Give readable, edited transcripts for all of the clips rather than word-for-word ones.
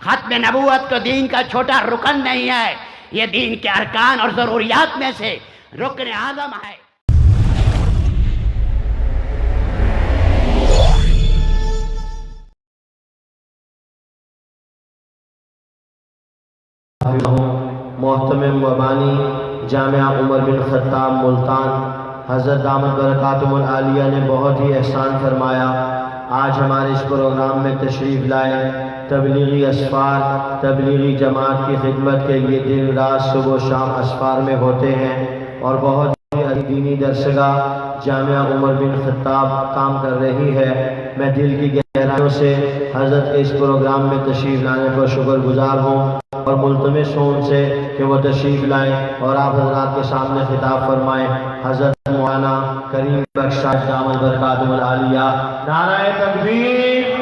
ختم نبوت تو دین کا چھوٹا رکن نہیں ہے، یہ دین کے ارکان اور ضروریات میں سے رکن اعظم ہے۔ محتمم وبانی جامعہ عمر بن خطاب ملتان، حضرت دامت برکاتہم العالیہ نے بہت ہی احسان فرمایا، آج ہمارے اس پروگرام میں تشریف لائے۔ تبلیغی اسفار تبلیغی جماعت کی خدمت کے لیے دن رات صبح و شام اسفار میں ہوتے ہیں، اور بہت ہی دینی درسگاہ جامعہ عمر بن خطاب کام کر رہی ہے۔ میں دل کی گہرائیوں سے حضرت کے اس پروگرام میں تشریف لانے پر شکر گزار ہوں، اور ملتمس ہوں ان سے کہ وہ تشریف لائیں اور آپ حضرات کے سامنے خطاب فرمائیں۔ حضرت مولانا کریم بخش دامت برکاتہم العالیہ، نعرہ تکبیر۔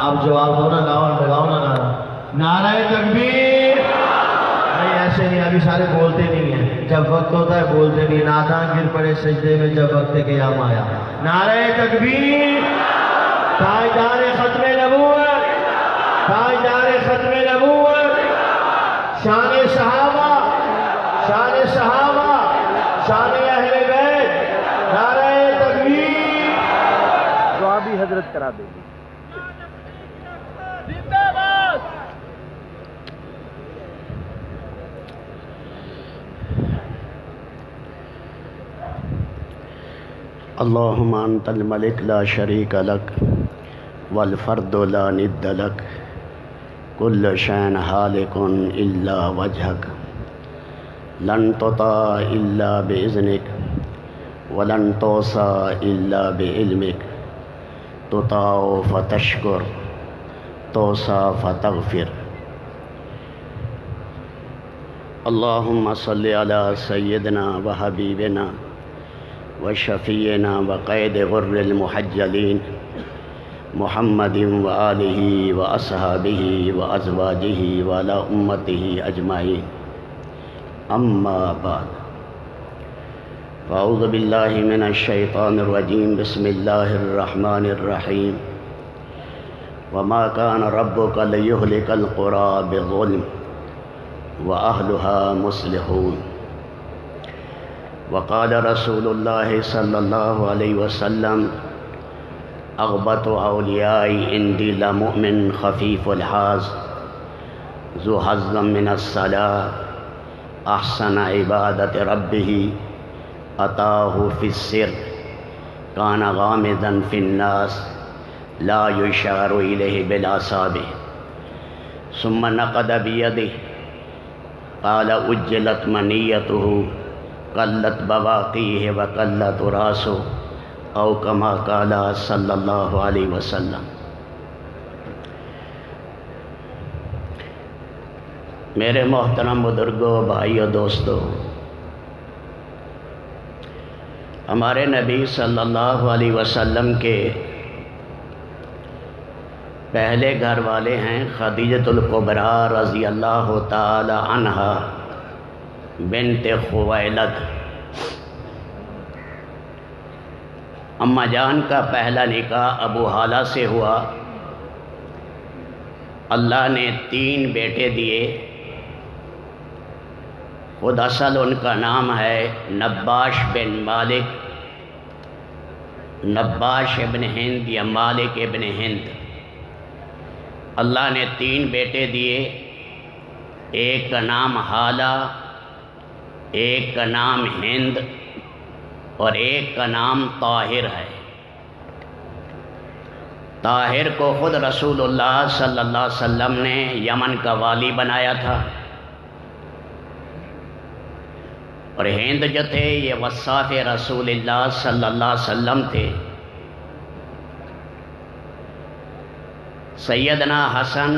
اب جواب دو نا، لگاؤ نا نعرہ، نعرہ تکبیر۔ نہیں ایسے نہیں، ابھی سارے بولتے نہیں ہیں، جب وقت ہوتا ہے بولتے نہیں، نادان گر پڑے سجدے میں جب وقت قیام آیا۔ نعرہ تکبیر، تاجدار ختم نبوت، تاجدار ختم نبوت، شان صحابہ، شان صحابہ، شان اہل بیت، نعرہ تکبیر۔ دعا بھی حضرت کرا دیں گے۔ اللہم انت الملک لا شریک لک والفرد لا ند لک کل شین حالک الا وجہک لن تطاع الا باذنک ولن توصى الا بعلمک تطاع فتشکر توصى فتغفر۔ اللہم صلی علی سیدنا وحبیبنا وشفیعنا وقید غر المحجلین محمد وآلہ واصحابہ وازواجہ وعلی امتہ اجمعین، اما بعد، فاعوذ باللہ من الشیطان الرجیم، بسم اللہ الرحمن الرحیم، وما کان ربک لیہلک القری بظلم واہلھا مصلحون۔ وقال رسول اللہ صلی اللہ علیہ وسلم، اغبط اولیائی عندی لمؤمن خفیف الحاظ ذو حظ من الصلاة احسن عبادت ربہ اتاہ فی السر کان غامضا فی الناس لا یشار الیہ بالاصابع ثم نقد بیدہ قال اجلت منیتہ قلت بواقیہ وقلت راسہ او کما قال صلی اللہ علیہ وسلم۔ میرے محترم بزرگوں، بھائیو، دوستو، ہمارے نبی صلی اللہ علیہ وسلم کے پہلے گھر والے ہیں خدیجۃ الکبریٰ رضی اللہ تعالی عنہا بنت خویلد۔ اماں جان کا پہلا نکاح ابو حالہ سے ہوا۔ اللہ نے 3 بیٹے دیے، خود اصل ان کا نام ہے نباش بن مالک، نباش ابن ہند یا مالک ابن ہند۔ اللہ نے 3 بیٹے دیے، ایک کا نام حالہ، ایک کا نام ہند، اور ایک کا نام طاہر ہے۔ طاہر کو خود رسول اللہ صلی اللہ علیہ وسلم نے یمن کا والی بنایا تھا، اور ہند جو تھے یہ وصاف رسول اللہ صلی اللہ علیہ وسلم تھے۔ سیدنا حسن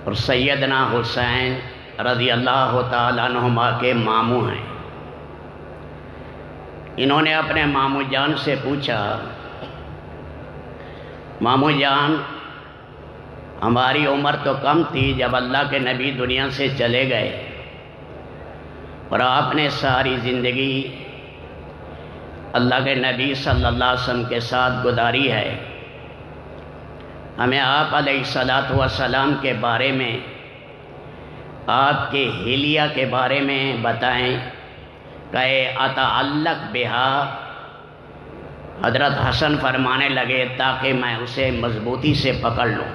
اور سیدنا حسین رضی اللہ تعالیٰ عنہما کے ماموں ہیں۔ انہوں نے اپنے ماموں جان سے پوچھا، ماموں جان، ہماری عمر تو کم تھی جب اللہ کے نبی دنیا سے چلے گئے، اور آپ نے ساری زندگی اللہ کے نبی صلی اللہ علیہ وسلم کے ساتھ گزاری ہے، ہمیں آپ علیہ الصلاۃ والسلام کے بارے میں، آپ کے حلیہ کے بارے میں بتائیں کہ اتعلق بہا۔ حضرت حسن فرمانے لگے تاکہ میں اسے مضبوطی سے پکڑ لوں۔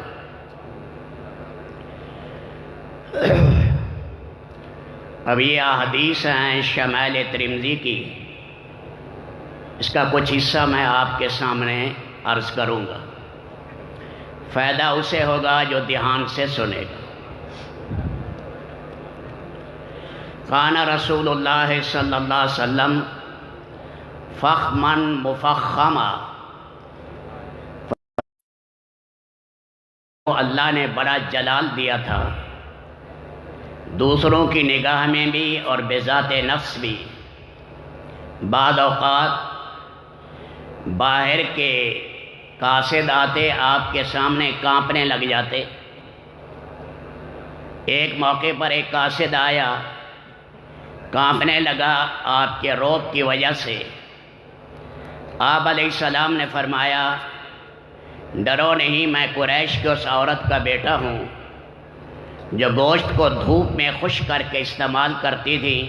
اب یہ احادیث ہیں شمائل ترمذی کی، اس کا کچھ حصہ میں آپ کے سامنے عرض کروں گا۔ فائدہ اسے ہوگا جو دھیان سے سنے گا۔ کان رسول اللہ صلی اللہ علیہ وسلم فخما مفخما، اللہ نے بڑا جلال دیا تھا، دوسروں کی نگاہ میں بھی اور بذات نفس بھی۔ بعض اوقات باہر کے قاصد آتے آپ کے سامنے کانپنے لگ جاتے۔ ایک موقع پر ایک قاصد آیا، کانپنے لگا آپ کے روب کی وجہ سے۔ آپ علیہ السلام نے فرمایا ڈرو نہیں، میں قریش کی اس عورت کا بیٹا ہوں جو گوشت کو دھوپ میں خشک کر کے استعمال کرتی تھی۔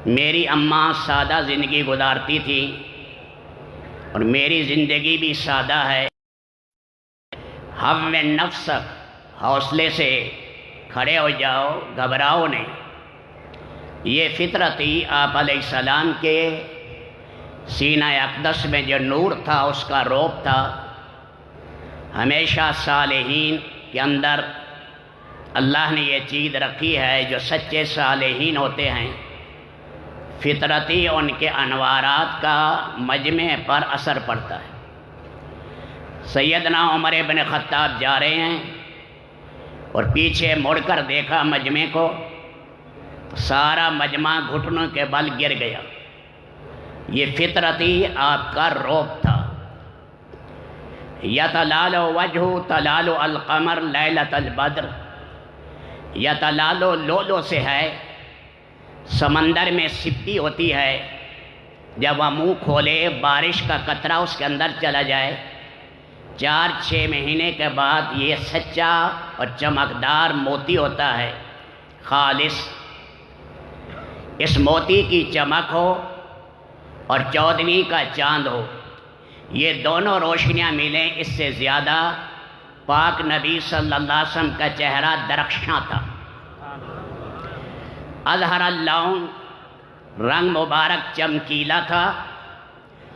میری اماں سادہ زندگی گزارتی تھی اور میری زندگی بھی سادہ ہے۔ ہم نفسک، حوصلے سے کھڑے ہو جاؤ، گھبراؤ نہیں۔ یہ فطرتی آپ علیہ السلام کے سینہ اقدس میں جو نور تھا، اس کا روب تھا۔ ہمیشہ صالحین کے اندر اللہ نے یہ چیز رکھی ہے، جو سچے صالحین ہوتے ہیں فطرتی ان کے انوارات کا مجمع پر اثر پڑتا ہے۔ سیدنا عمر بن خطاب جا رہے ہیں اور پیچھے مڑ کر دیکھا مجمع کو، سارا مجمع گھٹنوں کے بل گر گیا۔ یہ فطرتی آپ کا روب تھا۔ یتلال وجہ تلال القمر لیلۃ البدر، یتلال لولو سے ہے، سمندر میں سپی ہوتی ہے، جب وہ منہ کھولے بارش کا قطرہ اس کے اندر چلا جائے، 4-6 مہینے کے بعد یہ سچا اور چمکدار موتی ہوتا ہے، خالص۔ اس موتی کی چمک ہو اور 14ویں کا چاند ہو، یہ دونوں روشنیاں ملیں، اس سے زیادہ پاک نبی صلی اللہ علیہ وسلم کا چہرہ درخشاں تھا۔ اظہر اللون، رنگ مبارک چمکیلا تھا،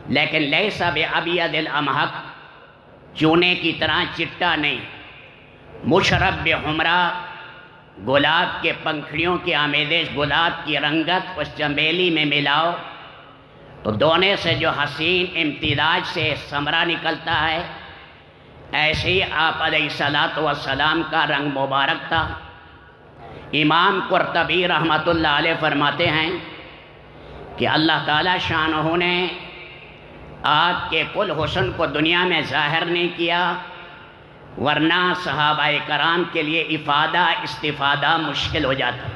لیکن لیس بابید الامحق، چونے کی طرح چٹا نہیں۔ مشرب بحمرا، گلاب کے پنکھڑیوں کی آمیزش، گلاب کی رنگت اس چمیلی میں ملاؤ تو دونے سے جو حسین امتزاج سے ثمرہ نکلتا ہے، ایسے ہی آپ علیہ الصلاۃ والسلام کا رنگ مبارک تھا۔ امام قرطبی رحمۃ اللہ علیہ فرماتے ہیں کہ اللہ تعالیٰ شانہ نے آپ کے کل حسن کو دنیا میں ظاہر نہیں کیا، ورنہ صحابہ کرام کے لیے افادہ استفادہ مشکل ہو جاتا۔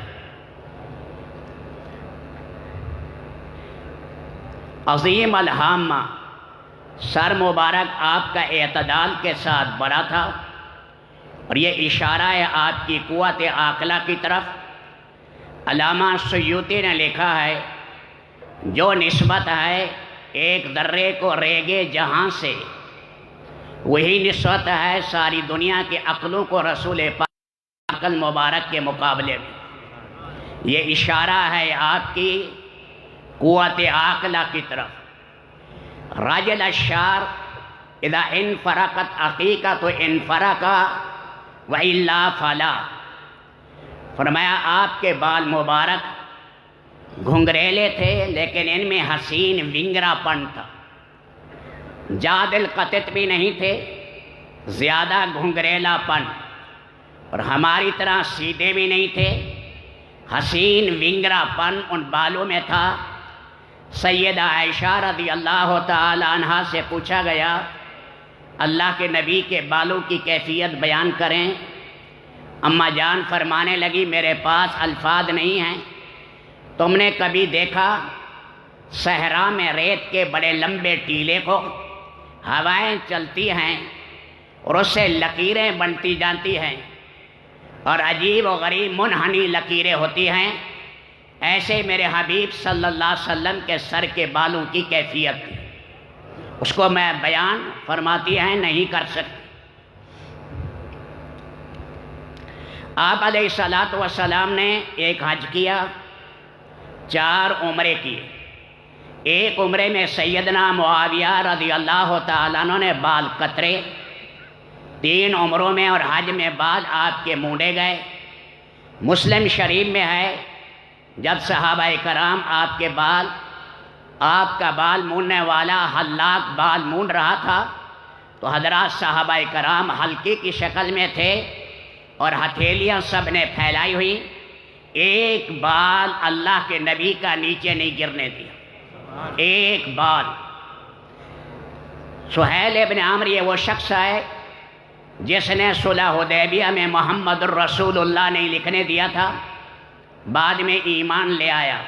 عظیم الہامہ، سر مبارک آپ کا اعتدال کے ساتھ بڑا تھا، اور یہ اشارہ ہے آپ کی قوت عاقلہ کی طرف۔ علامہ سیوطی نے لکھا ہے جو نسبت ہے ایک ذرے کو ریگے جہاں سے، وہی نسبت ہے ساری دنیا کی عقلوں کو رسول پاک عقل مبارک کے مقابلے میں۔ یہ اشارہ ہے آپ کی قوت عاقلہ کی طرف۔ رجل الشعر اذا انفرقت عقیقۃ انفرق والا فلا، فرمایا آپ کے بال مبارک گھنگریلے تھے، لیکن ان میں حسین ونگرا پن تھا۔ جاد القطت بھی نہیں تھے، زیادہ گھنگریلا پن، اور ہماری طرح سیدھے بھی نہیں تھے، حسین ونگرا پن ان بالوں میں تھا۔ سیدہ عائشہ رضی اللہ تعالی عنہا سے پوچھا گیا اللہ کے نبی کے بالوں کی کیفیت بیان کریں۔ اماں جان فرمانے لگی میرے پاس الفاظ نہیں ہیں۔ تم نے کبھی دیکھا صحرا میں ریت کے بڑے لمبے ٹیلے کو ہوائیں چلتی ہیں اور اس سے لکیریں بنتی جاتی ہیں اور عجیب و غریب منحنی لکیریں ہوتی ہیں. ایسے میرے حبیب صلی اللہ علیہ وسلم کے سر کے بالوں کی کیفیت تھی. اس کو میں بیان فرماتی ہیں نہیں کر سکتی. آپ علیہ الصلاۃ والسلام نے ایک حج کیا، 4 عمرے کیے. ایک عمرے میں سیدنا معاویہ رضی اللہ تعالیٰ عنہ نے بال قطرے، 3 عمروں میں اور حج میں بال آپ کے مونڈے گئے. مسلم شریف میں ہے جب صحابہ کرام آپ کا بال موننے والا حلاق بال مونڈ رہا تھا تو حضرات صحابہ کرام حلقے کی شکل میں تھے اور ہتھیلیاں سب نے پھیلائی ہوئی. ایک بال اللہ کے نبی کا نیچے نہیں گرنے دیا، ایک بال. سہیل ابن عمرو یہ وہ شخص ہے جس نے صلح حدیبیہ میں محمد الرسول اللہ نہیں لکھنے دیا تھا، بعد میں ایمان لے آیا.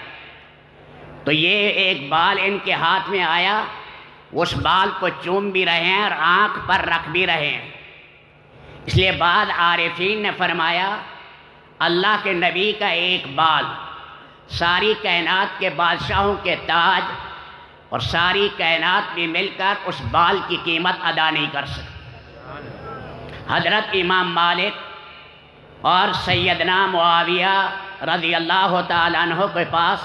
تو یہ ایک بال ان کے ہاتھ میں آیا، اس بال کو چوم بھی رہے ہیں اور آنکھ پر رکھ بھی رہے ہیں. اس لیے بعد عارفین نے فرمایا اللہ کے نبی کا ایک بال ساری کائنات کے بادشاہوں کے تاج اور ساری کائنات بھی مل کر اس بال کی قیمت ادا نہیں کر سکتی. حضرت امام مالک اور سیدنا معاویہ رضی اللہ تعالیٰ عنہ کے پاس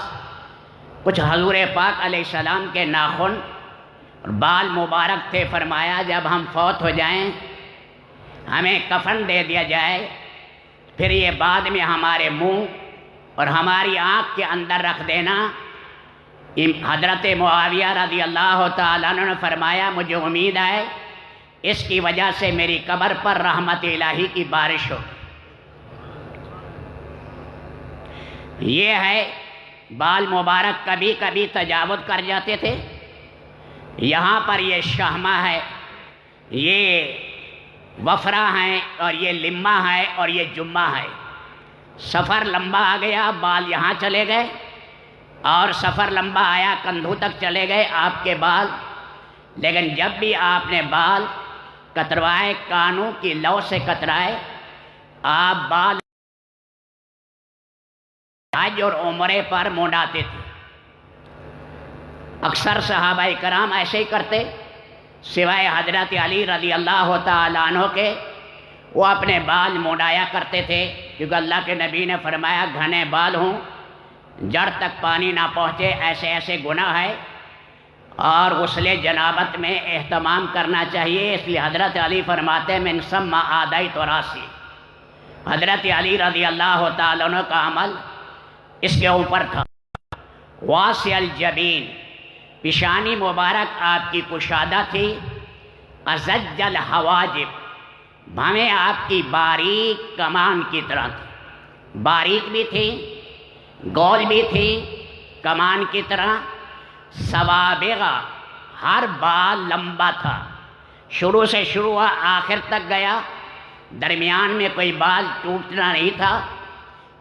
کچھ حضور پاک علیہ السلام کے ناخن اور بال مبارک تھے. فرمایا جب ہم فوت ہو جائیں ہمیں کفن دے دیا جائے، پھر یہ بعد میں ہمارے منہ اور ہماری آنکھ کے اندر رکھ دینا. حضرت معاویہ رضی اللہ تعالیٰ عنہ نے فرمایا مجھے امید ہے اس کی وجہ سے میری قبر پر رحمت الہی کی بارش ہو. یہ ہے بال مبارک کبھی کبھی تجاوز کر جاتے تھے. یہاں پر یہ شہمہ ہے، یہ وفرہ ہیں اور یہ لمہ ہے اور یہ جمہ ہے. سفر لمبا آ گیا بال یہاں چلے گئے اور سفر لمبا آیا کندھوں تک چلے گئے آپ کے بال. لیکن جب بھی آپ نے بال کتروائے کانوں کی لو سے کترائے، آپ بال حج اور عمرے پر مونڈاتے تھے. اکثر صحابہ کرام ایسے ہی کرتے سوائے حضرت علی رضی اللہ تعالیٰ عنہ کے، وہ اپنے بال مونڈایا کرتے تھے کیونکہ اللہ کے نبی نے فرمایا گھنے بال ہوں جڑ تک پانی نہ پہنچے ایسے ایسے گناہ ہے اور غسل جنابت میں اہتمام کرنا چاہیے. اس لیے حضرت علی فرماتے من ثم آدیت راسی. حضرت علی رضی اللہ تعالیٰ عنہ کا عمل اس کے اوپر تھا. واسع الجبین، پیشانی مبارک آپ کی کشادہ تھی. ازج الحواجب، بھویں آپ کی باریک کمان کی طرح تھی، باریک بھی تھی گول بھی تھی کمان کی طرح. سوابغہ، ہر بال لمبا تھا، شروع سے شروع ہوا آخر تک گیا، درمیان میں کوئی بال ٹوٹنا نہیں تھا.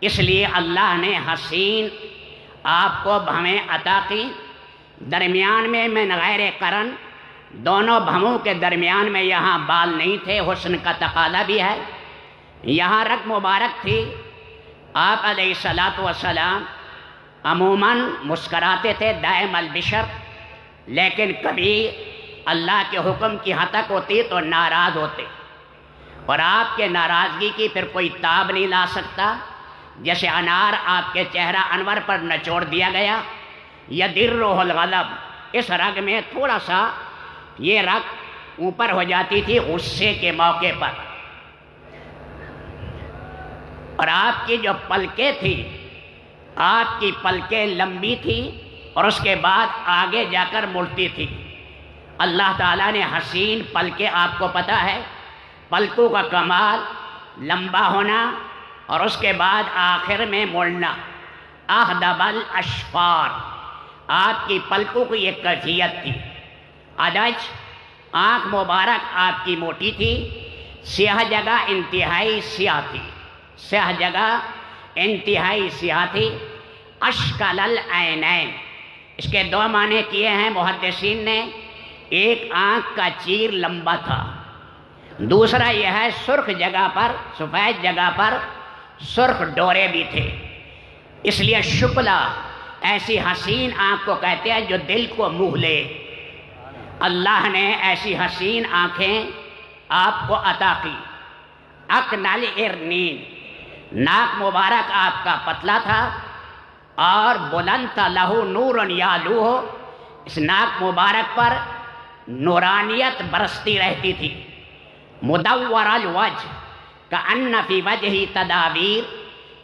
اس لیے اللہ نے حسین آپ کو بھویں عطا کی. درمیان میں من غیر قرن، دونوں بھووں کے درمیان میں یہاں بال نہیں تھے، حسن کا تقاضا بھی ہے. یہاں رگ مبارک تھی. آپ علیہ الصلاۃ والسلام عموماً مسکراتے تھے دائم البشر، لیکن کبھی اللہ کے حکم کی ہتک ہوتی تو ناراض ہوتے، اور آپ کے ناراضگی کی پھر کوئی تاب نہیں لا سکتا. جیسے انار آپ کے چہرہ انور پر نچوڑ دیا گیا. یدرہ الغضب، اس رگ میں تھوڑا سا یہ رگ اوپر ہو جاتی تھی غصے کے موقع پر. اور آپ کی جو پلکیں تھی، آپ کی پلکیں لمبی تھی اور اس کے بعد آگے جا کر مڑتی تھی. اللہ تعالیٰ نے حسین پلکیں، آپ کو پتہ ہے پلکوں کا کمال لمبا ہونا اور اس کے بعد آخر میں مڑنا. احدب الاشفار، آپ کی پلکوں کی ایک کیفیت تھی. ادج، آنکھ مبارک آپ کی موٹی تھی، سیاہ جگہ انتہائی سیاہ تھی، سیاہ جگہ انتہائی سیاہ تھی. اشکل العینین، اس کے 2 معنی کیے ہیں محدثین نے. ایک آنکھ کا چیر لمبا تھا دوسرا یہ ہے سرخ جگہ پر، سفید جگہ پر سرخ ڈورے بھی تھے، اس لیے شکلا ایسی حسین آنکھ کو کہتے ہیں جو دل کو موہ لے۔ اللہ نے ایسی حسین آنکھیں آپ کو عطا کی۔ اکنل ارنین، ناک مبارک آپ کا پتلا تھا اور بلند تھا، لہو نور یعلوہ، اس ناک مبارک پر نورانیت برستی رہتی تھی۔ مدور الوجہ کأن فی وجہ تدابیر،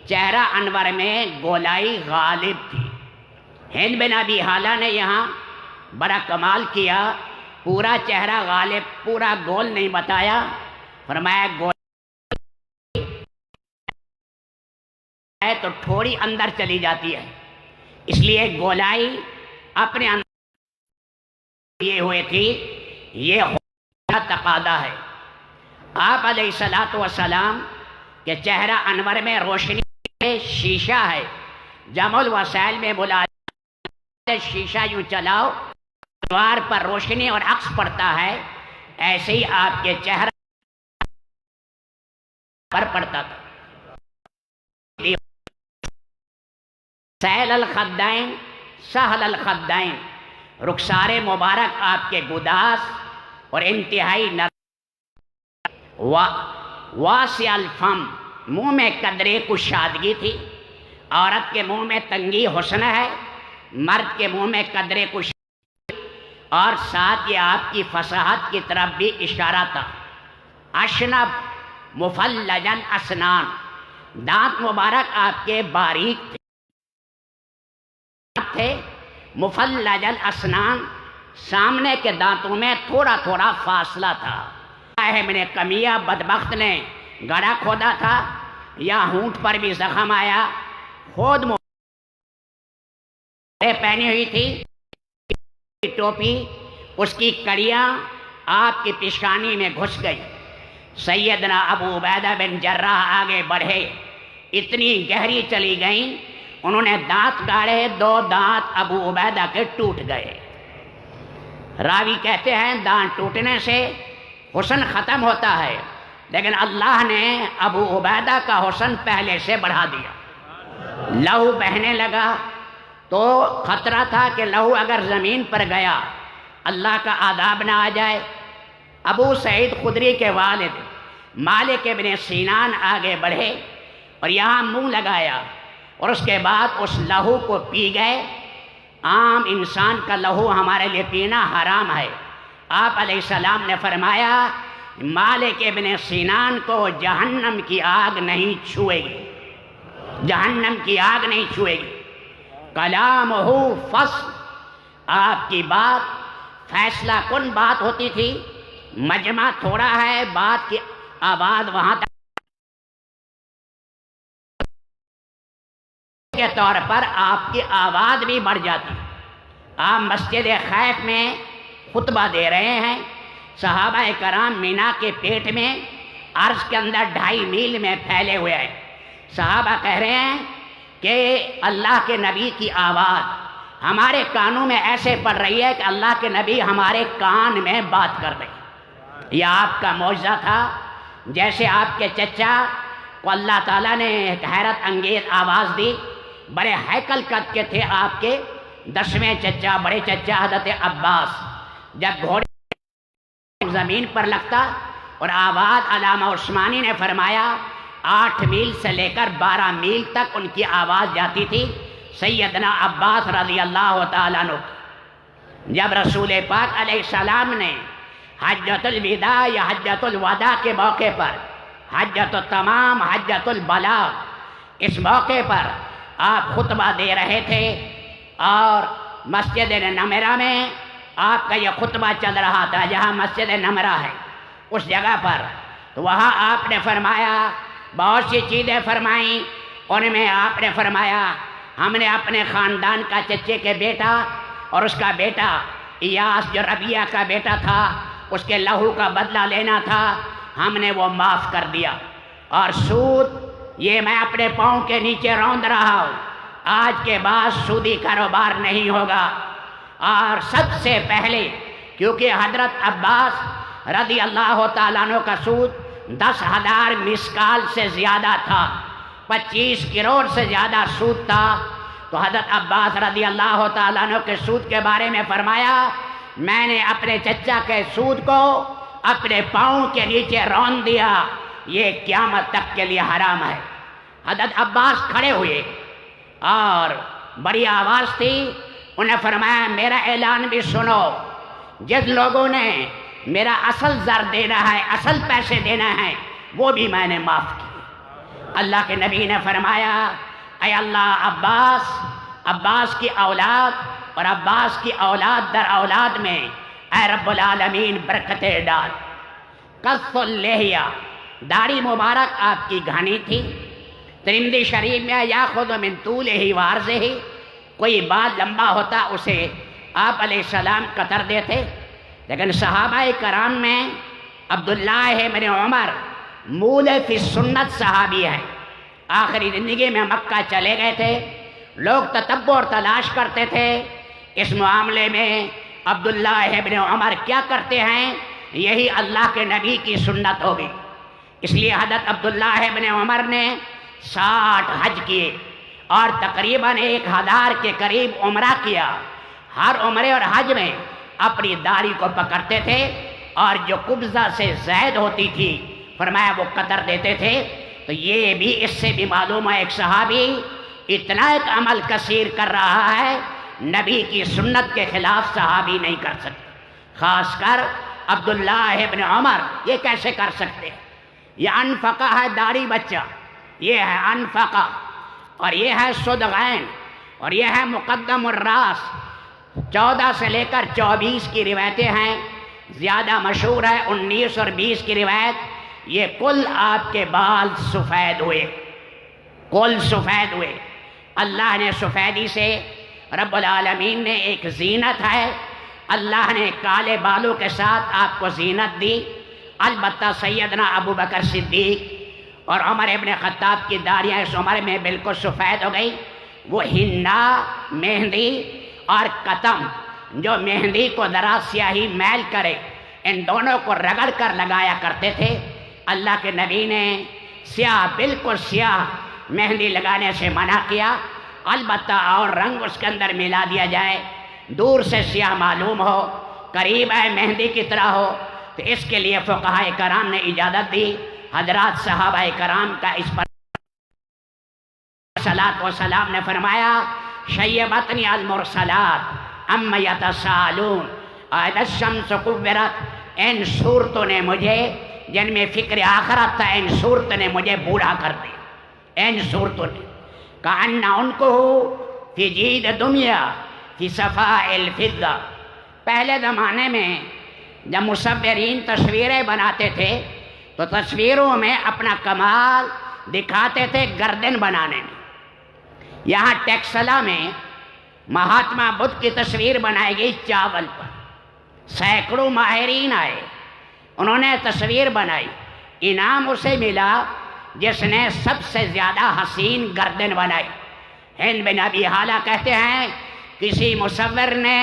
چہرہ انور میں گولائی غالب تھی۔ ہند بن ابی حالہ نے یہاں بڑا کمال کیا، پورا چہرہ غالب، پورا گول نہیں بتایا، فرمایا گول ہے تو تھوڑی اندر چلی جاتی ہے، اس لیے گولائی اپنے اندر یہ ہوئے تھی، یہ تقاضا ہے۔ آپ علیہ الصلوۃ والسلام کے چہرہ انور میں روشنی ہے، شیشہ ہے، جمع الوسائل میں بلا شیشہ یوں چلاؤ، دیوار پر روشنی اور عکس پڑتا ہے، ایسے ہی آپ کے چہرہ پر پڑتا تھا۔ سہل الخدین، سہل الخدین، رخسار مبارک آپ کے گداس اور انتہائی واسع الفم، منہ میں قدرے کشادگی تھی۔ عورت کے منہ میں تنگی حسن ہے، مرد کے منہ میں قدرے کشادگی، اور ساتھ یہ آپ کی فصاحت کی طرف بھی اشارہ تھا۔ اشنب مفلجن اسنان، دانت مبارک آپ کے باریک تھے، مفلجن اسنان، سامنے کے دانتوں میں تھوڑا تھوڑا فاصلہ تھا۔ ابن قمیہ بدبخت نے گڑھا کھودا تھا یا ہونٹ پر بھی زخم آیا، خود پہنی ہوئی تھی ٹوپی، اس کی کڑیاں آپ کی پیشانی میں گھس گئی۔ سیدنا ابو عبیدہ بن جراح آگے بڑھے، اتنی گہری چلی گئیں، انہوں نے دانت گاڑے، 2 دانت ابو عبیدہ کے ٹوٹ گئے۔ راوی کہتے ہیں دانت ٹوٹنے سے حسن ختم ہوتا ہے، لیکن اللہ نے ابو عبیدہ کا حسن پہلے سے بڑھا دیا۔ لہو بہنے لگا تو خطرہ تھا کہ لہو اگر زمین پر گیا اللہ کا عذاب نہ آ جائے۔ ابو سعید خدری کے والد مالک ابن سینان آگے بڑھے اور یہاں منہ لگایا اور اس کے بعد اس لہو کو پی گئے۔ عام انسان کا لہو ہمارے لیے پینا حرام ہے۔ آپ علیہ السلام نے فرمایا مالک ابن سینان کو جہنم کی آگ نہیں چھوئے گی، جہنم کی آگ نہیں چھوئے گی۔ کلامہ فصل، آپ کی بات فیصلہ کن بات ہوتی تھی۔ مجمع تھوڑا ہے، بات کی آواز وہاں تک کے طور پر آپ کی آواز بھی بڑھ جاتی۔ آپ مسجد خیف میں خطبہ دے رہے ہیں، صحابہ کرام مینا کے پیٹ میں عرض کے اندر 2.5 میل میں پھیلے ہوئے ہیں۔ صحابہ کہہ رہے ہیں کہ اللہ کے نبی کی آواز ہمارے کانوں میں ایسے پڑ رہی ہے کہ اللہ کے نبی ہمارے کان میں بات کر رہے ہیں۔ یہ آپ کا معجزہ تھا، جیسے آپ کے چچا کو اللہ تعالیٰ نے ایک حیرت انگیز آواز دی، بڑے ہیکل قد کے تھے آپ کے 10ویں چچا، بڑے چچا حضرت عباس، جب گھوڑے زمین پر لگتا اور آواز، علامہ عثمانی نے فرمایا 8 میل سے لے کر 12 میل تک ان کی آواز جاتی تھی۔ سیدنا عباس رضی اللہ تعالیٰ عنہ جب رسول پاک علیہ السلام نے حجۃ الوداع یا حجۃ الوداع کے موقع پر، حجۃ التمام، حجۃ البلاغ، اس موقع پر آپ خطبہ دے رہے تھے اور مسجد نمرہ میں آپ کا یہ خطبہ چل رہا تھا، جہاں مسجد نمرہ ہے اس جگہ پر، تو وہاں آپ نے فرمایا بہت سی چیزیں فرمائیں، ان میں آپ نے فرمایا ہم نے اپنے خاندان کا چچے کے بیٹا اور اس کا بیٹا ایاس جو ربیہ کا بیٹا تھا، اس کے لہو کا بدلہ لینا تھا، ہم نے وہ معاف کر دیا، اور سود یہ میں اپنے پاؤں کے نیچے روند رہا ہوں، آج کے بعد سودی کاروبار نہیں ہوگا۔ اور سب سے پہلے کیونکہ حضرت عباس رضی اللہ تعالیٰ عنہ کا سود 10,000 مسکال سے زیادہ تھا، 25 کروڑ سے زیادہ سود تھا۔ تو حضرت عباس رضی اللہ تعالیٰ عنہ کے سود کے بارے میں فرمایا، میں نے اپنے چچا کے سود کو اپنے پاؤں کے نیچے رون دیا، یہ قیامت تک کے لیے حرام ہے۔ حضرت عباس کھڑے ہوئے اور بڑی آواز تھی، انہیں فرمایا میرا اعلان بھی سنو، جس لوگوں نے میرا اصل زر دینا ہے، اصل پیسے دینا ہے، وہ بھی میں نے معاف کیے۔ اللہ کے نبی نے فرمایا، اے اللہ عباس کی اولاد اور عباس کی اولاد در اولاد میں اے رب العالمین برکتیں ڈال۔ قص اللحیہ، داڑھی مبارک آپ کی گھنی تھی۔ ترمذی شریف میں یاخذ من طولہ وعرضہ، کوئی بات لمبا ہوتا اسے آپ علیہ السلام قطر دیتے۔ لیکن صحابہ کرام میں عبداللہ بن عمر مولے فی سنت صحابی ہے، آخری زندگی میں مکہ چلے گئے تھے، لوگ تتبع اور تلاش کرتے تھے اس معاملے میں عبداللہ بن عمر کیا کرتے ہیں، یہی اللہ کے نبی کی سنت ہوگی۔ اس لیے حضرت عبداللہ بن عمر نے 60 حج کیے اور تقریباً 1000 کے قریب عمرہ کیا۔ ہر عمرے اور حج میں اپنی داڑھی کو پکڑتے تھے اور جو قبضہ سے زائد ہوتی تھی فرمایا وہ قطر دیتے تھے۔ تو یہ بھی اس سے بھی معلوم ہے ایک صحابی اتنا ایک عمل کثیر کر رہا ہے، نبی کی سنت کے خلاف صحابی نہیں کر سکتے، خاص کر عبداللہ ابن عمر یہ کیسے کر سکتے؟ یہ انفقہ ہے داڑھی بچہ، یہ ہے انفقہ، اور یہ ہے صدغین، اور یہ ہے مقدم الراس۔ 14 سے لے کر 24 کی روایتیں ہیں، زیادہ مشہور ہے 19 اور 20 کی روایت۔ یہ کل آپ کے بال سفید ہوئے، کل سفید ہوئے۔ اللہ نے سفیدی سے، رب العالمین نے ایک زینت ہے، اللہ نے کالے بالوں کے ساتھ آپ کو زینت دی۔ البتہ سیدنا ابو بکر صدیق اور عمر ابن خطاب کی داڑھیاں اس عمر میں بالکل سفید ہو گئی۔ وہ ہننا، مہندی اور قطم، جو مہندی کو ذرا سیاہی میل کرے، ان دونوں کو رگڑ کر لگایا کرتے تھے۔ اللہ کے نبی نے سیاہ، بالکل سیاہ مہندی لگانے سے منع کیا، البتہ اور رنگ اس کے اندر ملا دیا جائے، دور سے سیاہ معلوم ہو، قریب ہے مہندی کی طرح ہو، تو اس کے لیے فقہاء کرام نے اجازت دی۔ حضرات صحابہ کرام کا اس پر صلاۃ و سلام نے فرمایا، شیبتنی المرسلات ام یتسالون، اذا الشمس کورت، ان صورتوں نے مجھے، جن میں فکر آخرت تھا، ان صورتوں نے مجھے بوڑھا کر دیا، ان صورتوں نے کأن ان کو فی جید دنیا فی صفاء الفضہ۔ پہلے زمانے میں جب مصورین تصویریں بناتے تھے تو تصویروں میں اپنا کمال دکھاتے تھے گردن بنانے میں۔ یہاں ٹیکسلا میں مہاتما بدھ کی تصویر بنائی گئی چاول پر، سینکڑوں ماہرین آئے، انہوں نے تصویر بنائی، انعام اسے ملا جس نے سب سے زیادہ حسین گردن بنائی۔ ہند بن ابی حالہ کہتے ہیں کسی مصور نے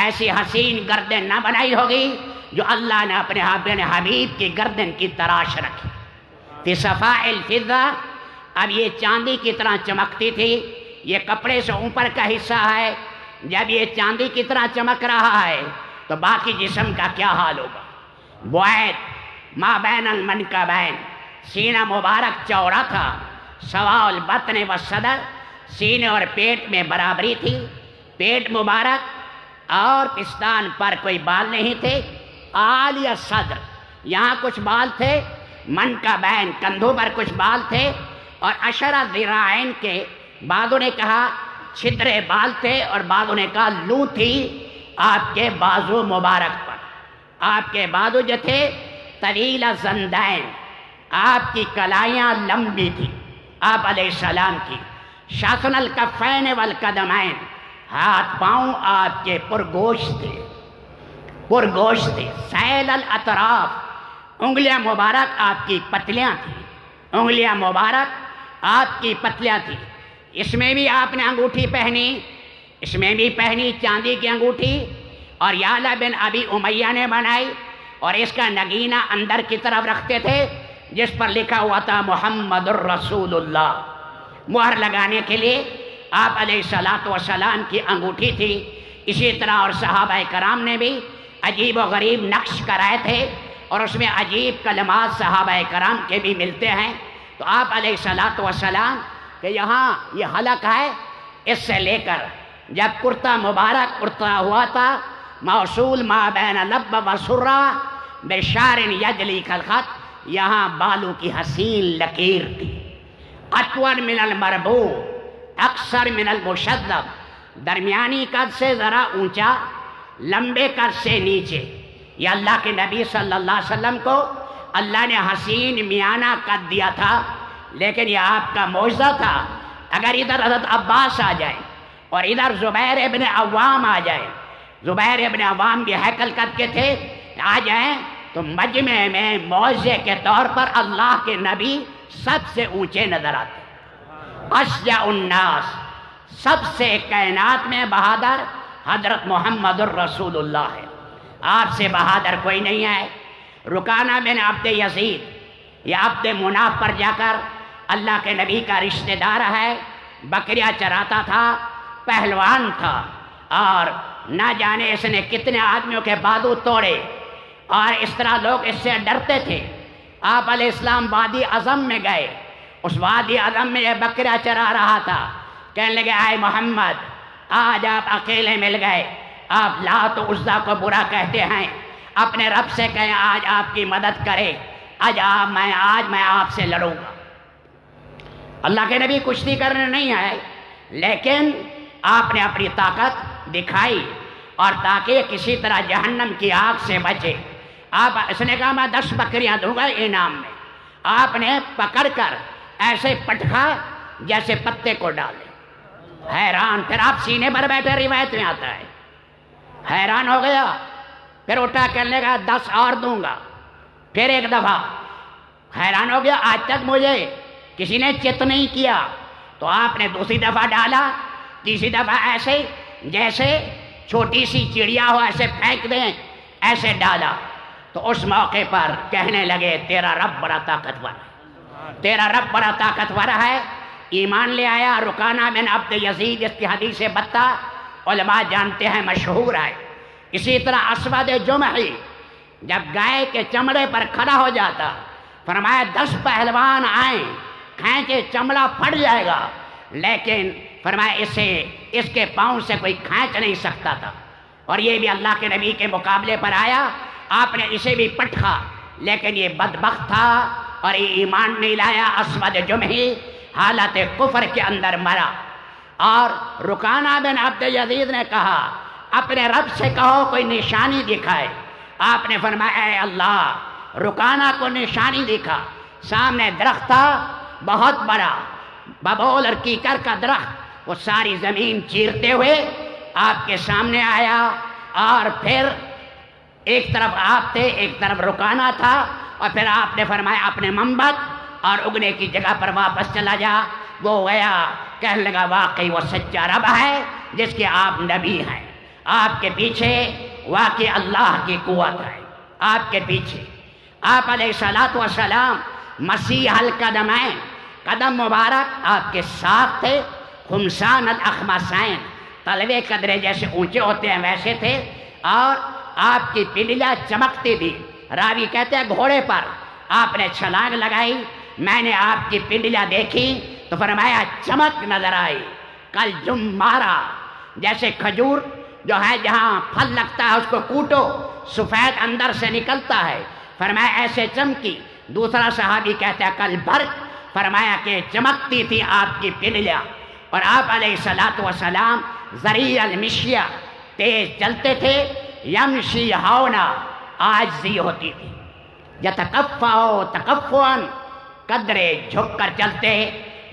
ایسی حسین گردن نہ بنائی ہوگی جو اللہ نے اپنے حبیب کی گردن کی تراش رکھی۔ فی صفاء الفضہ، اب یہ چاندی کی طرح چمکتی تھی، یہ کپڑے سے اوپر کا حصہ ہے، جب یہ چاندی کی طرح چمک رہا ہے تو باقی جسم کا کیا حال ہوگا؟ بعید ما بین المنکبین، سینہ مبارک چوڑا تھا، سواء البطن والصدر، سینے اور پیٹ میں برابری تھی، پیٹ مبارک اور پستان پر کوئی بال نہیں تھے، عالیہ صدر، یہاں کچھ بال تھے، منکبین، کندھوں پر کچھ بال تھے، اور عشرہ ذراعین کے، بعضوں نے کہا چھترے بال تھے اور بعضوں نے کہا لو تھی آپ کے بازو مبارک پر۔ آپ کے بازو جو تھے طویل زندین، آپ کی کلائیاں لمبی تھی آپ علیہ السلام کی، شاثن الکفین والقدمین، ہاتھ پاؤں آپ کے پرگوشت تھے، پرگوشت تھے، سیل الاطراف، انگلیاں مبارک آپ کی پتلیاں تھیں، انگلیاں مبارک آپ کی پتلیاں تھیں۔ اس میں بھی آپ نے انگوٹھی پہنی، اس میں بھی پہنی چاندی کی انگوٹھی، اور یعلا بن ابی امیہ نے بنائی، اور اس کا نگینہ اندر کی طرف رکھتے تھے جس پر لکھا ہوا تھا محمد الرسول اللہ. مہر لگانے کے لیے آپ علیہ السلام کی انگوٹھی تھی. اسی طرح اور صحابہ کرام نے بھی عجیب و غریب نقش کرائے تھے اور اس میں عجیب کلمات صحابہ کرام کے بھی ملتے ہیں. تو آپ علیہ السلام کہ یہاں یہ حلق ہے، اس سے لے کر جب کرتا مبارک کرتا ہوا تھا موصول ما بین لب و سرہ بشار یجلی کالخط، یہاں بالوں کی حسین لکیر تھی. اطول من المربوع اکثر من المشذب، درمیانی قد سے ذرا اونچا، لمبے قد سے نیچے. یہ اللہ کے نبی صلی اللہ علیہ وسلم کو اللہ نے حسین میانہ قد دیا تھا، لیکن یہ آپ کا معجزہ تھا. اگر ادھر حضرت عباس آ جائیں اور ادھر زبیر ابن عوام آ جائیں، زبیر ابن عوام بھی ہیکل قد کے تھے، آ جائیں تو مجمع میں معجزے کے طور پر اللہ کے نبی سب سے اونچے نظر آتے. اشجع الناس، سب سے کائنات میں بہادر حضرت محمد الرسول اللہ ہے. آپ سے بہادر کوئی نہیں ہے. رکانہ بن عبد یزید یہ عبد مناف پر جا کر اللہ کے نبی کا رشتہ دار ہے، بکریاں چراتا تھا، پہلوان تھا، اور نہ جانے اس نے کتنے آدمیوں کے بازو توڑے، اور اس طرح لوگ اس سے ڈرتے تھے. آپ علیہ السلام وادی اعظم میں گئے، اس وادی اعظم میں یہ بکریاں چرا رہا تھا. کہنے لگے آئے محمد، آج آپ اکیلے مل گئے، آپ لات و عزیٰ کو برا کہتے ہیں، اپنے رب سے کہیں آج آپ کی مدد کرے، آج میں آپ سے لڑوں گا. اللہ کے نبی کشتی کرنے نہیں آئے، لیکن آپ نے اپنی طاقت دکھائی، اور تاکہ کسی طرح جہنم کی آگ سے بچے. اس نے کہا میں 10 بکریاں دوں گا انعام میں. آپ نے پکڑ کر ایسے پٹکا جیسے پتے کو ڈالے. حیران، پھر آپ سینے پر بیٹھے، روایت میں آتا ہے، حیران ہو گیا. پھر اٹھا کرنے لگا 10 اور دوں گا. پھر ایک دفعہ حیران ہو گیا، آج تک مجھے کسی نے چت نہیں کیا. تو آپ نے دوسری دفعہ ڈالا، تیسری دفعہ ایسے جیسے چھوٹی سی چڑیا ہو ایسے پھینک دیں، ایسے ڈالا. تو اس موقع پر کہنے لگے تیرا رب بڑا طاقتور ہے، تیرا رب بڑا طاقتور ہے. ایمان لے آیا. رکانہ بن عبد یزید، اس کی حدیث بتہ علماء جانتے ہیں، مشہور ہے. اسی طرح اسود جمحی جب گائے کے چمڑے پر کھڑا ہو جاتا، فرمایا 10 پہلوان آئیں، کھینچے چمڑا پھٹ جائے گا، لیکن فرمایا اس کے پاؤں سے کوئی کھینچ نہیں سکتا تھا. اور یہ بھی اللہ کے نبی کے مقابلے پر آیا، آپ نے اسے بھی پٹکا، لیکن یہ بدبخت تھا اور یہ ایمان نہیں لایا. اسود جمحی حالت کفر کے اندر مرا. اور رکانہ بن عبد یزید نے کہا اپنے رب سے کہو کوئی نشانی دکھائے. آپ نے فرمایا اے اللہ. رکانہ کو نشانی دکھا. سامنے درخت تھا بہت بڑا، ببول اور کیکر کا درخت، وہ ساری زمین چیرتے ہوئے آپ کے سامنے آیا. اور پھر ایک طرف آپ تھے، ایک طرف رکانہ تھا، اور پھر آپ نے فرمایا اپنے منبت اور اگنے کی جگہ پر واپس چلا جا. وہ گیا، کہنے لگا واقعی وہ سچا رب ہے جس کے آپ نبی ہیں. آپ کے پیچھے واقعی اللہ کی قوت ہے. آپ کے پیچھے آپ علیہ السلام مسیح القدمین، قدم مبارک آپ کے ساتھ تھے. خمسان الاخمسین، تلوے قدرے جیسے اونچے ہوتے ہیں ویسے تھے، اور آپ کی پنڈلیاں چمکتی تھی. راوی کہتے ہیں گھوڑے پر آپ نے چھلانگ لگائی، میں نے آپ کی پنڈلیاں دیکھی تو فرمایا چمک نظر آئی. کل جم مارا، جیسے کھجور جو ہے جہاں پھل لگتا ہے اس کو کوٹو سفید اندر سے نکلتا ہے، فرمایا ایسے چمکی. دوسرا صحابی کہتا ہے کل برق، فرمایا کہ چمکتی تھی آپ کی پنڈلیاں. اور آپ علیہ السلام ذریع المشیہ، تیز چلتے تھے. یمشی ہونا، عاجزی ہوتی تھی. یتکفّؤ تکفّؤً، قدرے جھک کر چلتے،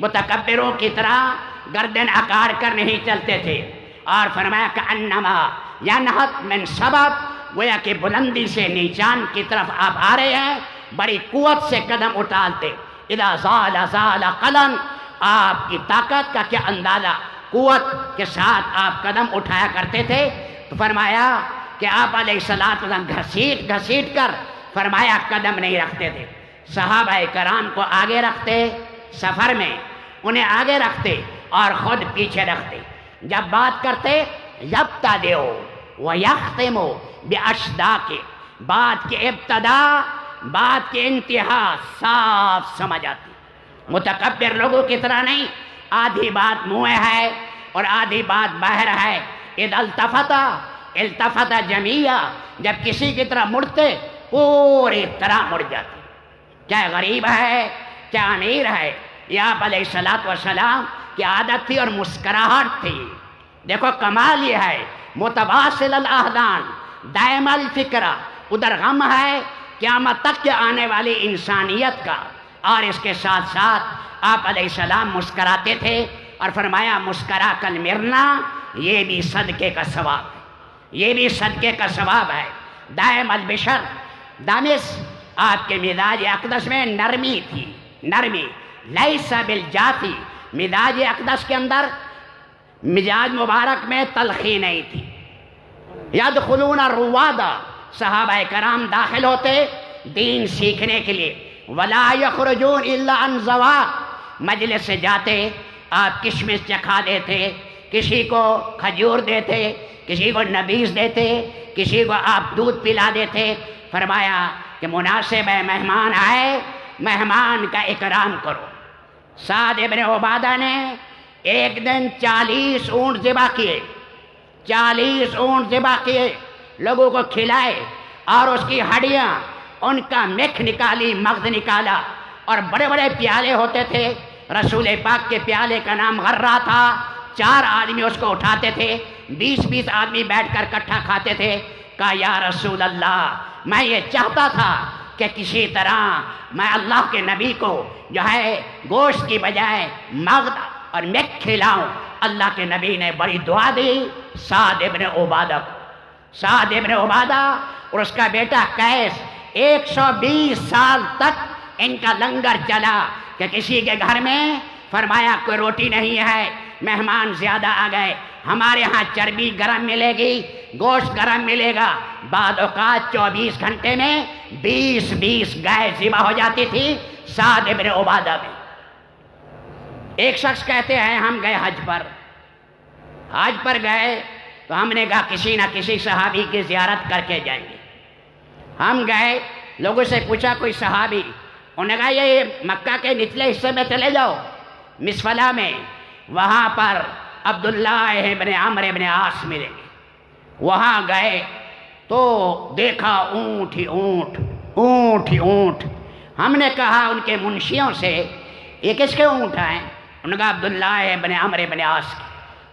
متکبروں کی طرح گردن اکاڑ کر نہیں چلتے تھے. اور فرمایا کہ انما ینہت من سبب، گویا کہ بلندی سے نیچان کی طرف آپ آ رہے ہیں، بڑی قوت سے قدم اٹھالتے. اذا زال زال قلن، آپ کی طاقت کا کیا اندازہ، قوت کے ساتھ آپ قدم اٹھایا کرتے تھے. تو فرمایا کہ آپ علیہ السلام گھسیٹ گھسیٹ کر فرمایا قدم نہیں رکھتے تھے. صحابہ کرام کو آگے رکھتے سفر میں، انہیں آگے رکھتے اور خود پیچھے رکھتے. جب بات کرتے یبتدئ ویختم باشداق، بات کی ابتدا بات کی انتہا صاف سمجھ آتی. متکبر لوگوں کی طرح نہیں، آدھی بات منہ میں ہے اور آدھی بات باہر ہے. اذا التفت جمیعا، جب کسی کی طرح مڑتے پوری طرح مڑ جاتے. چاہے غریب ہے چاہے امیر ہے، یہ آپ علیہ السلام کی عادت تھی اور مسکراہٹ تھی. دیکھو کمال یہ ہے، متواصل الاحزان دائم الفکرہ، ادھر غم ہے قیامت تک کے آنے والی انسانیت کا، اور اس کے ساتھ ساتھ آپ علیہ السلام مسکراتے تھے اور فرمایا مسکرا کل مرنا، یہ بھی صدقے کا ثواب ہے، یہ بھی صدقے کا ثواب ہے. دائم البشر دامس، آپ کے مزاج اقدس میں نرمی تھی، نرمی. لیس بالجافی، مزاج اقدس کے اندر مزاج مبارک میں تلخی نہیں تھی. یدخلون الروادا، صحابہ کرام داخل ہوتے دین سیکھنے کے لیے. ولا یخرجون الا عن زواق، مجلس سے جاتے آپ کشمش چکھا دیتے، کسی کو کھجور دیتے، کسی کو نبیذ دیتے، کسی کو آپ دودھ پلا دیتے. فرمایا کہ مناسب ہے مہمان آئے، مہمان کا اکرام کرو. سعد ابن عبادہ نے ایک دن 40 اونٹ ذبح کیے، 40 اونٹ ذبح کیے، لوگوں کو کھلائے اور اس کی ہڈیاں، ان کا مکھ نکالی، مغز نکالا، اور بڑے بڑے پیالے ہوتے تھے. رسول پاک کے پیالے کا نام غرہ تھا. 4 آدمی اس کو اٹھاتے تھے، 20 آدمی بیٹھ کر کٹھا کھاتے تھے. کہا یا رسول اللہ، میں یہ چاہتا تھا کہ کسی طرح میں اللہ کے نبی کو جو ہے گوشت کی بجائے مغز اور مکھ کھلاؤں. اللہ کے نبی نے بڑی دعا دی سعد ابن عبادہ کو. سعد ابن عبادہ اور اس کا بیٹا قیس 120 سال تک ان کا لنگر چلا کہ کسی کے گھر میں فرمایا کوئی روٹی نہیں ہے، مہمان زیادہ آ گئے، ہمارے ہاں چربی گرم ملے گی، گوشت گرم ملے گا. بعد اوقات 24 گھنٹے میں 20 گائے ذبح ہو جاتی تھی سعد ابن عبادہ میں. ایک شخص کہتے ہیں ہم گئے حج پر گئے تو ہم نے کہا کسی نہ کسی صحابی کی زیارت کر کے جائیں گے. ہم گئے، لوگوں سے پوچھا کوئی صحابی، انہوں نے کہا یہ مکہ کے نچلے حصے میں چلے جاؤ مسفلہ میں، وہاں پر عبداللہ ابن عمرو ابن عاص ملیں گے. وہاں گئے تو دیکھا اونٹ ہی اونٹ، اونٹ ہی اونٹ. ہم نے کہا ان کے منشیوں سے یہ کس کے اونٹ ہیں؟ انہوں نے کہا عبداللہ ابن عمرو ابن عاص کے.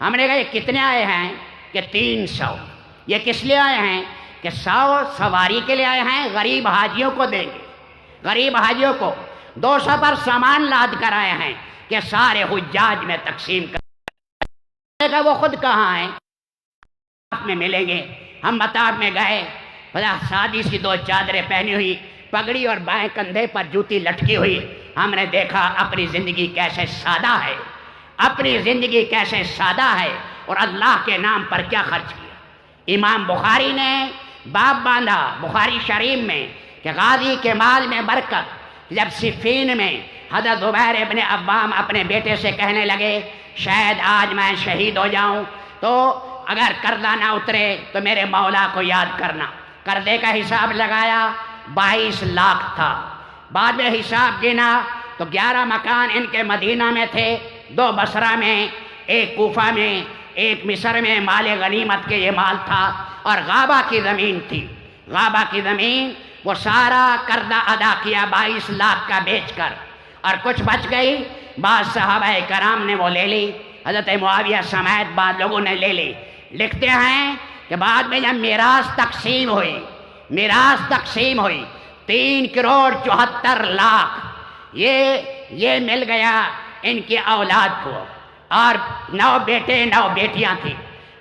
ہم نے کہا یہ کتنے آئے ہیں؟ کہ 300. یہ کس لیے آئے ہیں؟ کہ 100 سواری کے لیے آئے ہیں، غریب حاجیوں کو دیں گے، غریب حاجیوں کو. 200 پر سامان لاد کر آئے ہیں کہ سارے حجاج میں تقسیم کر. وہ خود کہاں ہیں؟ میں ملیں گے. ہم مطاف میں گئے، سادی سی 2 چادریں پہنی ہوئی، پگڑی اور بائیں کندھے پر جوتی لٹکی ہوئی. ہم نے دیکھا اپنی زندگی کیسے سادہ ہے، اپنی زندگی کیسے سادہ ہے، اور اللہ کے نام پر کیا خرچ کیا. امام بخاری نے باب باندھا بخاری شریف میں کہ غازی کے مال میں برکت. جب صفین میں حضرت زبیر ابن عوام اپنے بیٹے سے کہنے لگے شاید آج میں شہید ہو جاؤں تو اگر قرضہ نہ اترے تو میرے مولا کو یاد کرنا. قرضے کا حساب لگایا 22 لاکھ تھا. بعد میں حساب گنا تو 11 مکان ان کے مدینہ میں تھے، 2 بصرہ میں، 1 کوفہ میں، 1 مصر میں. مال غنیمت کے یہ مال تھا. اور غابہ کی زمین تھی، غابہ کی زمین وہ سارا قرضہ ادا کیا 22 لاکھ کا بیچ کر، اور کچھ بچ گئی. بعض صحابہ کرام نے وہ لے لی، حضرت معاویہ سمیت بعض لوگوں نے لے لی. لکھتے ہیں کہ بعد میں جب میراث تقسیم ہوئی، میراث تقسیم ہوئی 3 کروڑ 74 لاکھ یہ مل گیا ان کی اولاد کو. اور 9 بیٹے 9 بیٹیاں تھیں،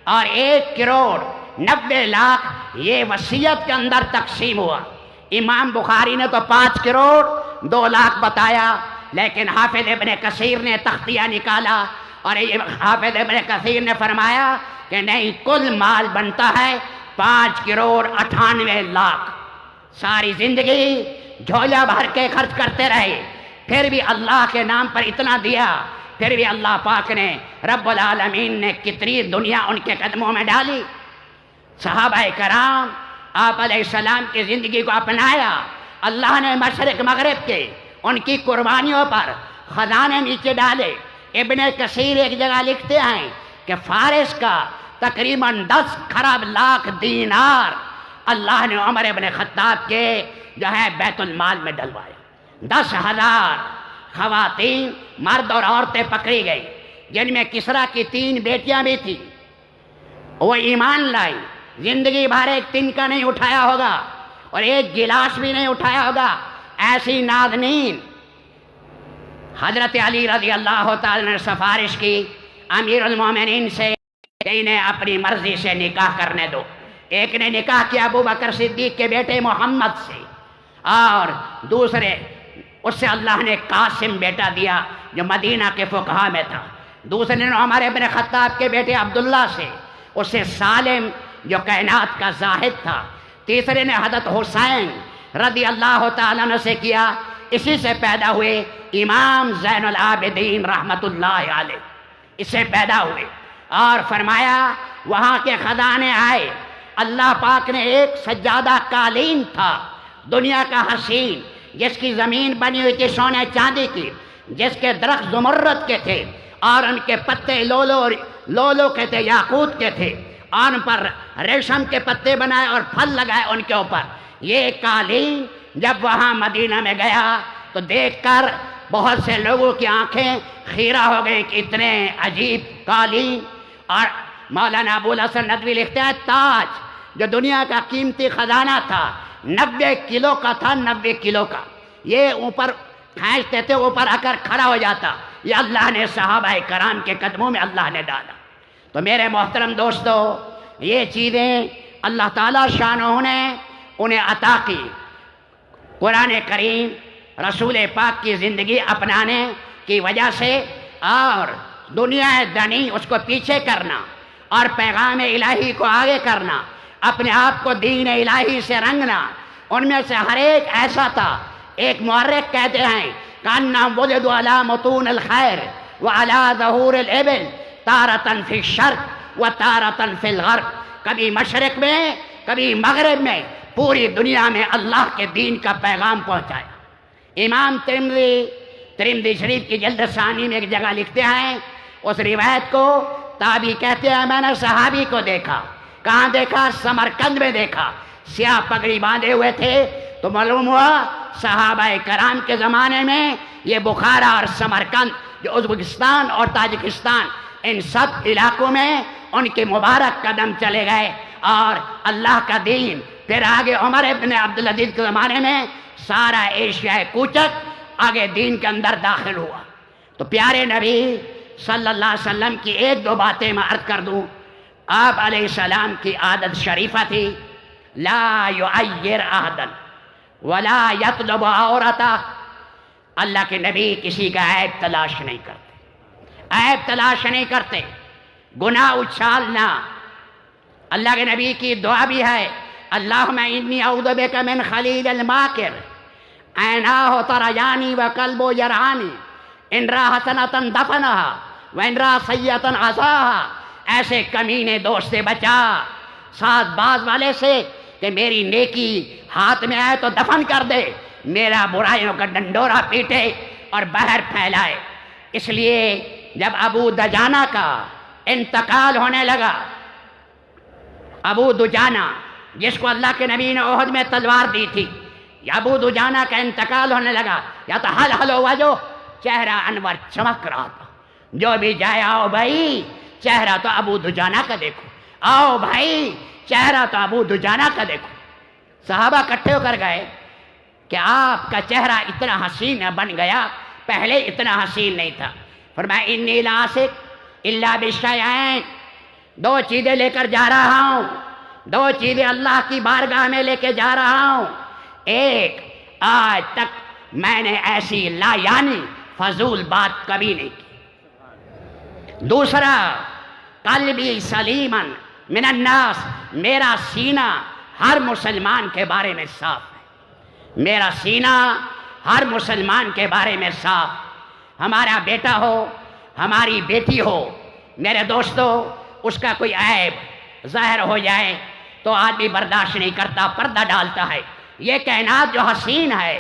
اور 1 کروڑ 90 لاکھ یہ وصیت کے اندر تقسیم ہوا. امام بخاری نے تو 5 کروڑ 2 لاکھ بتایا، لیکن حافظ ابن کثیر نے تختیہ نکالا اور حافظ ابن کثیر نے فرمایا کہ نہیں، کل مال بنتا ہے 5,98,00,000 ساری زندگی جھولا بھر کے خرچ کرتے رہے، پھر بھی اللہ کے نام پر اتنا دیا، پھر بھی اللہ پاک نے رب العالمین نے کتنی دنیا ان کے قدموں میں ڈالی۔ صحابہ کرام آپ علیہ السلام کی زندگی کو اپنایا، اللہ نے مشرق مغرب کے ان کی قربانیوں پر خزانے نیچے ڈالے۔ ابن کثیر ایک جگہ لکھتے ہیں کہ فارس کا تقریباً 10 خراب لاکھ دینار اللہ نے عمر ابن خطاب کے جو ہے بیت المال میں ڈلوایا۔ 10,000 خواتین مرد اور عورتیں پکڑی گئی، جن میں کسریٰ کی 3 بیٹیاں بھی تھیں۔ وہ ایمان لائی، زندگی بھر ایک تنکا نہیں اٹھایا ہوگا اور ایک گلاس بھی نہیں اٹھایا ہوگا، ایسی نازنین۔ حضرت علی رضی اللہ تعالی نے سفارش کی امیر المومنین سے کہ انہیں اپنی مرضی سے نکاح کرنے دو۔ ایک نے نکاح کیا ابو بکر صدیق کے بیٹے محمد سے، اور دوسرے اس سے اللہ نے قاسم بیٹا دیا جو مدینہ کے فقہاء میں تھا۔ دوسرے نے عمر ابن خطاب کے بیٹے عبداللہ سے، اس سے سالم جو کائنات کا زاہد تھا۔ تیسرے نے حضرت حسین رضی اللہ تعالیٰ عنہ سے کیا، اسی سے پیدا ہوئے امام زین العابدین رحمت اللہ علیہ، اس سے پیدا ہوئے۔ اور فرمایا وہاں کے خزانے آئے، اللہ پاک نے ایک سجادہ قالین تھا دنیا کا حسین، جس کی زمین بنی ہوئی تھی سونے چاندی کی، جس کے درخت زمرد کے تھے اور ان کے پتے لولو کے تھے، یاقوت کے تھے، اور ان پر ریشم کے پتے بنائے اور پھل لگائے ان کے اوپر۔ یہ قالین جب وہاں مدینہ میں گیا تو دیکھ کر بہت سے لوگوں کی آنکھیں خیرہ ہو گئیں کہ اتنے عجیب قالین۔ اور مولانا ابو الحسن ندوی لکھتے ہیں تاج جو دنیا کا قیمتی خزانہ تھا 90 کلو کا تھا، 90 کلو کا، یہ اوپر کھینچتے تھے، اوپر آ کر کھڑا ہو جاتا، یہ اللہ نے صحابہ کرام کے قدموں میں اللہ نے ڈالا۔ تو میرے محترم دوستو، یہ چیزیں اللہ تعالیٰ شانہ نے انہیں عطا کی۔ قرآن کریم رسول پاک کی زندگی اپنانے کی وجہ سے اور دنیا دنی اس کو پیچھے کرنا اور پیغام الہی کو آگے کرنا، اپنے آپ کو دین الہی سے رنگنا، ان میں سے ہر ایک ایسا تھا۔ ایک مورخ کہتے ہیں کانہم ولدوا علی متون الخیر وعلی ظہور الابل تارۃ فی الشرق و تارۃ فی الغرب، کبھی مشرق میں کبھی مغرب میں پوری دنیا میں اللہ کے دین کا پیغام پہنچایا۔ امام ترمذی شریف کی جلد ثانی میں ایک جگہ لکھتے ہیں، اس روایت کو تابعی کہتے ہیں میں نے صحابی کو دیکھا۔ کہاں دیکھا؟ سمرقند میں دیکھا، سیاہ پگڑی باندھے ہوئے تھے۔ تو معلوم ہوا صحابہ کرام کے زمانے میں یہ بخارا اور سمرقند جو ازبکستان اور تاجکستان، ان سب علاقوں میں ان کے مبارک قدم چلے گئے اور اللہ کا دین پھر آگے عمر ابن عبدالعزیز کے زمانے میں سارا ایشیا کوچک آگے دین کے اندر داخل ہوا۔ تو پیارے نبی صلی اللہ علیہ وسلم کی ایک دو باتیں میں عرض کر دوں۔ آپ علیہ السلام کی عادت شریفہ تھی لا یعیر احدا ولا یطلب عورتہ، اللہ کے نبی کسی کا عیب تلاش نہیں کرتے، عیب تلاش نہیں کرتے، گناہ اچھالنا۔ اللہ کے نبی کی دعا بھی ہے اللہم انی اعوذ بک من خلیل الماکر عیناہ تریانی وقلب یرعانی ان را حسنۃ دفنہا وان را سیئۃ عصاہا، ایسے کمینے دوست سے بچا، ساتھ باز والے سے کہ میری نیکی ہاتھ میں آئے تو دفن کر دے، میرا برائیوں کا ڈنڈورا پیٹے اور بہر پھیلائے۔ اس لیے جب ابو دجانہ کا انتقال ہونے لگا، ابو دجانہ جس کو اللہ کے نبی نے احد میں تلوار دی تھی، یا ابو دجانہ کا انتقال ہونے لگا، یا تو حل وجہ، چہرہ انور چمک رہا تھا۔ جو بھی جائے آؤ بھائی چہرہ تو ابو دجانہ کا دیکھو، آؤ بھائی چہرہ تو ابو دجانہ کا دیکھو۔ صحابہ اکٹھے ہو کر گئے کہ آپ کا چہرہ اتنا حسین بن گیا، پہلے اتنا حسین نہیں تھا۔ فرمایا انی لعاشق الا بشیئین، 2 چیزیں لے کر جا رہا ہوں، 2 چیزیں اللہ کی بارگاہ میں لے کے جا رہا ہوں۔ ایک، آج تک میں نے ایسی لا یعنی فضول بات کبھی نہیں کی۔ دوسرا، قلبی سلیمن من الناس، میرا سینہ ہر مسلمان کے بارے میں صاف ہے، میرا سینہ ہر مسلمان کے بارے میں صاف۔ ہمارا بیٹا ہو، ہماری بیٹی ہو، میرے دوستو، اس کا کوئی عیب ظاہر ہو جائے تو آدمی برداشت نہیں کرتا، پردہ ڈالتا ہے۔ یہ کائنات جو حسین ہے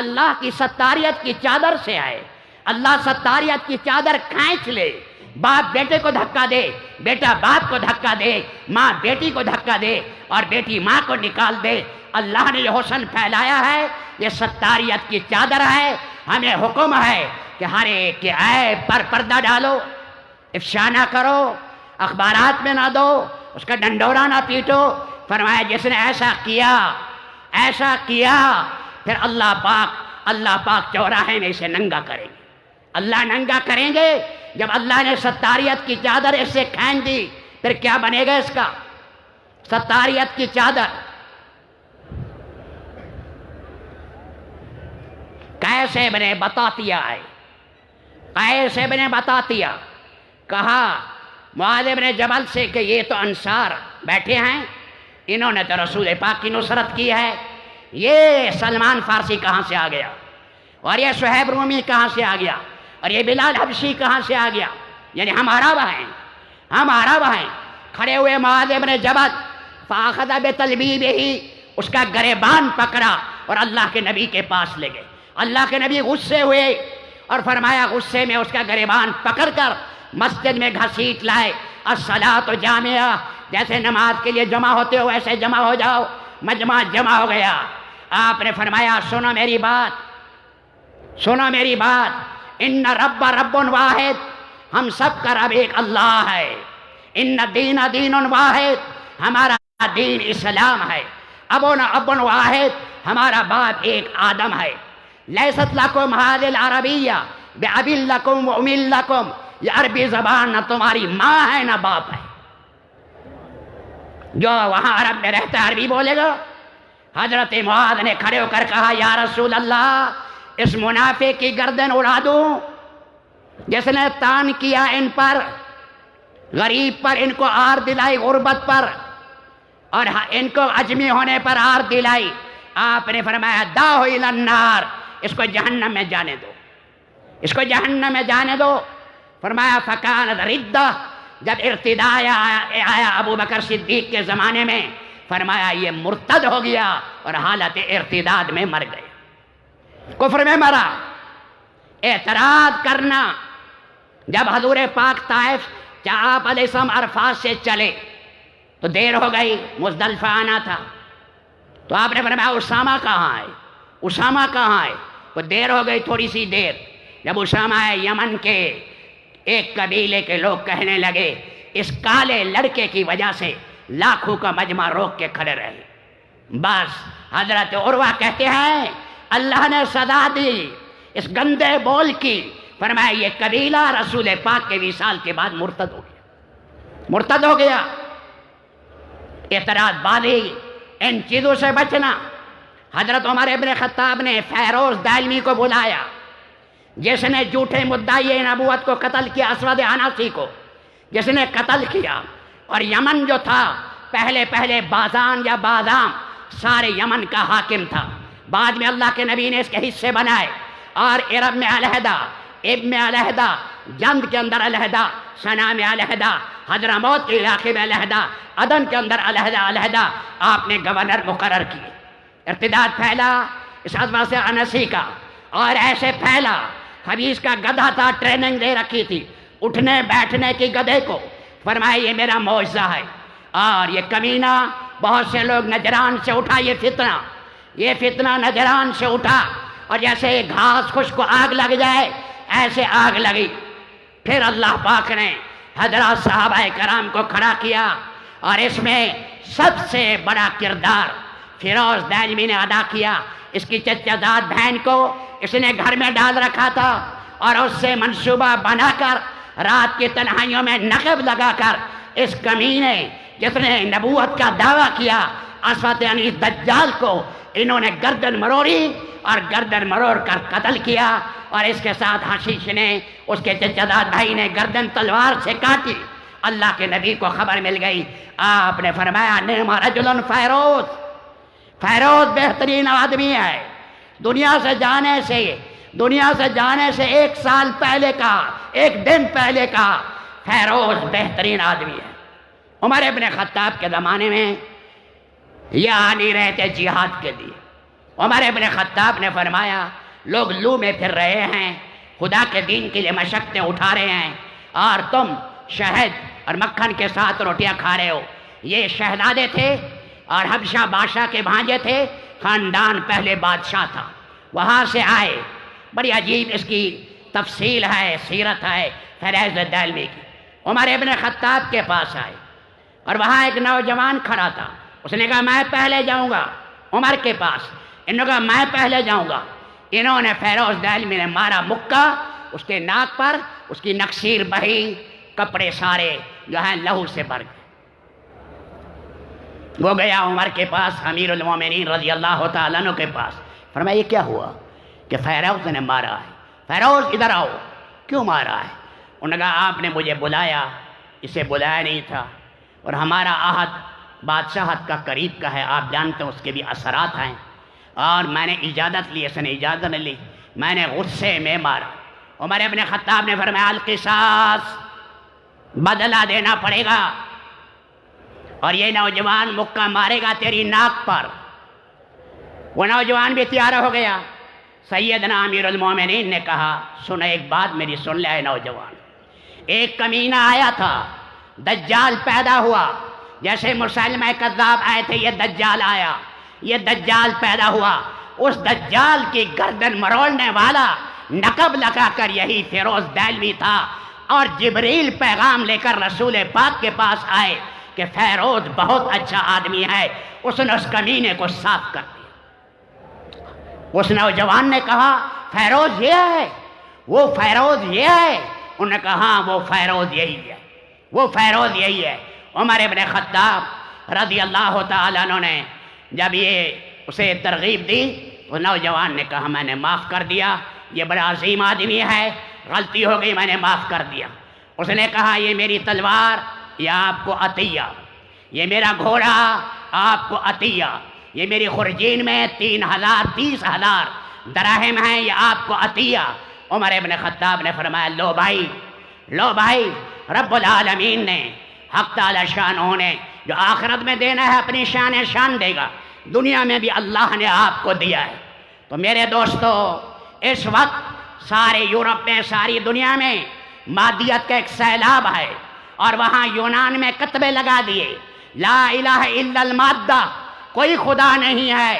اللہ کی ستاریت کی چادر سے ہے، اللہ ستاریت کی چادر کھینچ لے، باپ بیٹے کو دھکا دے، بیٹا باپ کو دھکا دے، ماں بیٹی کو دھکا دے اور بیٹی ماں کو نکال دے۔ اللہ نے جو حسن پھیلایا ہے یہ ستاریت کی چادر ہے۔ ہمیں حکم ہے کہ ہر ایک کے عیب پر پردہ ڈالو، افشا نہ کرو، اخبارات میں نہ دو، اس کا ڈنڈورا نہ پیٹو۔ فرمایا جس نے ایسا کیا پھر اللہ پاک چوراہے میں اسے ننگا کریں گے، اللہ ننگا کریں گے۔ جب اللہ نے ستاریت کی چادر اس سے کھینچ دی پھر کیا بنے گا اس کا؟ ستاریت کی چادر۔ قیس ابن بطاتیہ ہے، قیس ابن بطاتیہ کہا معاذ ابن جبل سے کہ یہ تو انصار بیٹھے ہیں، انہوں نے تو رسول پاک کی نصرت کی ہے، یہ سلمان فارسی کہاں سے آ گیا، اور یہ صہیب رومی کہاں سے آ گیا، اور یہ بلال حبشی کہاں سے آ گیا؟ یعنی ہم عرب ہیں۔ کھڑے ہوئے معاذ ابن جبل فاخذ بتلبیبہ، اس کا گریبان پکڑا اور اللہ کے نبی کے پاس لے گئے۔ اللہ کے نبی غصے ہوئے اور فرمایا غصے میں اس کا گریبان پکڑ کر مسجد میں گھسیٹ لائے۔ الصلاۃ جامعہ، جیسے نماز کے لیے جمع ہوتے ہو ویسے جمع ہو جاؤ۔ مجمع جمع ہو گیا۔ آپ نے فرمایا سنو میری بات، ان رب واحد، ہم سب کا رب ایک اللہ ہے۔ ان دین دین واحد، ہمارا دین اسلام ہے۔ ابن واحد، ہمارا باپ ایک آدم ہے۔ لیست لکم هذه العربیہ بأب لکم و ام لکم، یہ عربی زبان نہ تمہاری ماں ہے نہ باپ ہے۔ جو وہاں عرب میں رہتا ہے عربی بولے گا۔ حضرت معاذ نے کھڑے ہو کر کہا یا رسول اللہ، اس منافق کی گردن اڑا دوں جس نے تان کیا ان پر، غریب پر ان کو آر دلائی، غربت پر، اور ان کو عجمی ہونے پر آر دلائی۔ آپ نے فرمایا دعو الی النار، اس کو جہنم میں جانے دو، اس کو جہنم میں جانے دو۔ فرمایا فکانت ردہ، جب ارتداد آیا ابو بکر صدیق کے زمانے میں، فرمایا یہ مرتد ہو گیا اور حالت ارتداد میں مر گئے، کفر میں مرا۔ اعتراض کرنا، جب حضور پاک طائف آپ علیہ السلام عرفات سے چلے تو دیر ہو گئی، مزدلفہ آنا تھا، تو آپ نے فرمایا اسامہ کہاں ہے؟ تو دیر ہو گئی، تھوڑی سی دیر۔ جب اسامہ ہے، یمن کے ایک قبیلے کے لوگ کہنے لگے اس کالے لڑکے کی وجہ سے لاکھوں کا مجمع روک کے کھڑے رہے۔ بس حضرت عروہ کہتے ہیں اللہ نے سزا دی اس گندے بول کی۔ فرمایا یہ قبیلہ رسول پاک کے وصال کے بعد مرتد ہو گیا۔ اعتراض بازی، ان چیزوں سے بچنا۔ حضرت عمر ابن خطاب نے فیروز دائلمی کو بلایا، جس نے جھوٹے مدعی نبوت کو قتل کیا، اسود عناسی کو جس نے قتل کیا، اور یمن جو تھا پہلے بازان یا بازام سارے یمن کا حاکم تھا، بعد میں اللہ کے نبی نے اس کے حصے بنائے، اور عرب میں علیحدہ، اب میں علیحدہ، جند کے اندر علیحدہ، سنا میں علیحدہ، حضرموت کے علاقے میں علیحدہ، عدن کے اندر علیحدہ آپ نے گورنر مقرر کیے۔ ارتداد پھیلا اس عظمہ سے انسی کا، اور ایسے پھیلا، حدیث کا گدھا تھا، ٹریننگ دے رکھی تھی اٹھنے بیٹھنے کی گدھے کو۔ فرمایا یہ میرا معجزہ ہے، اور یہ کمینہ بہت سے لوگ نجران سے اٹھا، یہ فتنہ نجران سے اٹھا، اور جیسے گھاس خشک کو آگ لگ جائے ایسے آگ لگی۔ پھر اللہ پاک نے حضرات صحابہ کرام کو کھڑا کیا، اور اس میں سب سے بڑا کردار فیروز دائلمی نے ادا کیا۔ اس کی چچا زاد بہن کو اس نے گھر میں ڈال رکھا تھا، اور اس سے منصوبہ بنا کر رات کی تنہائیوں میں نقب لگا کر اس کمینے جس نے نبوت کا دعویٰ کیا اسود عنیس دجال کو انہوں نے گردن مروڑی، اور گردن مروڑ کر قتل کیا، اور اس کے ساتھ حشیش نے اس کے چچا زاد بھائی نے گردن تلوار سے کاٹی، اللہ کے نبی کو خبر مل گئی، آپ نے فرمایا نعم رجل فیروز، فیروز بہترین آدمی ہے، دنیا سے جانے سے 1 سال پہلے کا، 1 دن پہلے کا فیروز بہترین آدمی ہے۔ عمر ابن خطاب کے زمانے میں یہ آ نہیں رہے تھے جہاد کے لیے۔ عمر ابن خطاب نے فرمایا لوگ لو میں پھر رہے ہیں، خدا کے دین کے لیے مشقتیں اٹھا رہے ہیں، اور تم شہد اور مکھن کے ساتھ روٹیاں کھا رہے ہو۔ یہ شہزادے تھے اور حبشہ بادشاہ کے بھانجے تھے، خاندان پہلے بادشاہ تھا، وہاں سے آئے۔ بڑی عجیب اس کی تفصیل ہے، سیرت ہے فیروز دہلوی کی۔ عمر ابن خطاب کے پاس آئے اور وہاں ایک نوجوان کھڑا تھا، اس نے کہا میں پہلے جاؤں گا عمر کے پاس، انہوں نے کہا میں پہلے جاؤں گا۔ انہوں نے فیروز دہلوی نے مارا مکہ اس کے ناک پر، اس کی نکسیر بہی، کپڑے سارے جو ہیں لہو سے بھر گئے۔ وہ گیا عمر کے پاس، امیر المومنین رضی اللہ تعالیٰ عنہ کے پاس، فرمایا یہ کیا ہوا کہ فیروز نے مارا ہے؟ فیروز ادھر آؤ، کیوں مارا ہے؟ انہوں نے کہا آپ نے مجھے بلایا، اسے بلایا نہیں تھا، اور ہمارا عہد بادشاہت کا قریب کا ہے، آپ جانتے ہیں اس کے بھی اثرات ہیں، اور میں نے اجازت لی، اس نے اجازت نہیں لی، میں نے غصے میں مارا۔ عمر ابن خطاب نے فرمایا القصاص، بدلہ دینا پڑے گا، اور یہ نوجوان مکہ مارے گا تیری ناک پر۔ وہ نوجوان بھی تیار ہو گیا۔ سیدنا امیر المومنین نے کہا سنو ایک بات میری سن لے نوجوان، ایک کمینہ آیا تھا، دجال پیدا ہوا، جیسے مسلمہ کذاب آئے تھے یہ دجال آیا، یہ دجال پیدا ہوا، اس دجال کی گردن مروڑنے والا نقب لگا کر یہی فیروز دہلوی تھا، اور جبریل پیغام لے کر رسول پاک کے پاس آئے کہ فیروز بہت اچھا آدمی ہے، اس نے اس کمینے کو صاف کر دیا۔ اس نوجوان نے کہا فیروز یہ ہے، وہ فیروز یہ ہے؟ انہوں نے کہا ہاں وہ فیروز یہی ہے، وہ فیروز یہی ہے۔ عمر ابن خطاب رضی اللہ تعالیٰ عنہ نے جب یہ اسے ترغیب دی، وہ نوجوان نے کہا میں نے معاف کر دیا، یہ بڑا عظیم آدمی ہے، غلطی ہو گئی میں نے معاف کر دیا۔ اس نے کہا یہ میری تلوار یہ آپ کو عطیہ، یہ میرا گھوڑا آپ کو عطیہ، یہ میری خرجین میں 30,000 دراہم ہیں، یہ آپ کو عطیہ۔ عمر ابن خطاب نے فرمایا لو بھائی رب العالمین نے حق تعالی شانہ نے جو آخرت میں دینا ہے اپنی شان دے گا، دنیا میں بھی اللہ نے آپ کو دیا ہے۔ تو میرے دوستو اس وقت سارے یورپ میں، ساری دنیا میں مادیت کا ایک سیلاب ہے، اور وہاں یونان میں کتبے لگا دیے لا الہ الا المادہ، کوئی خدا نہیں ہے،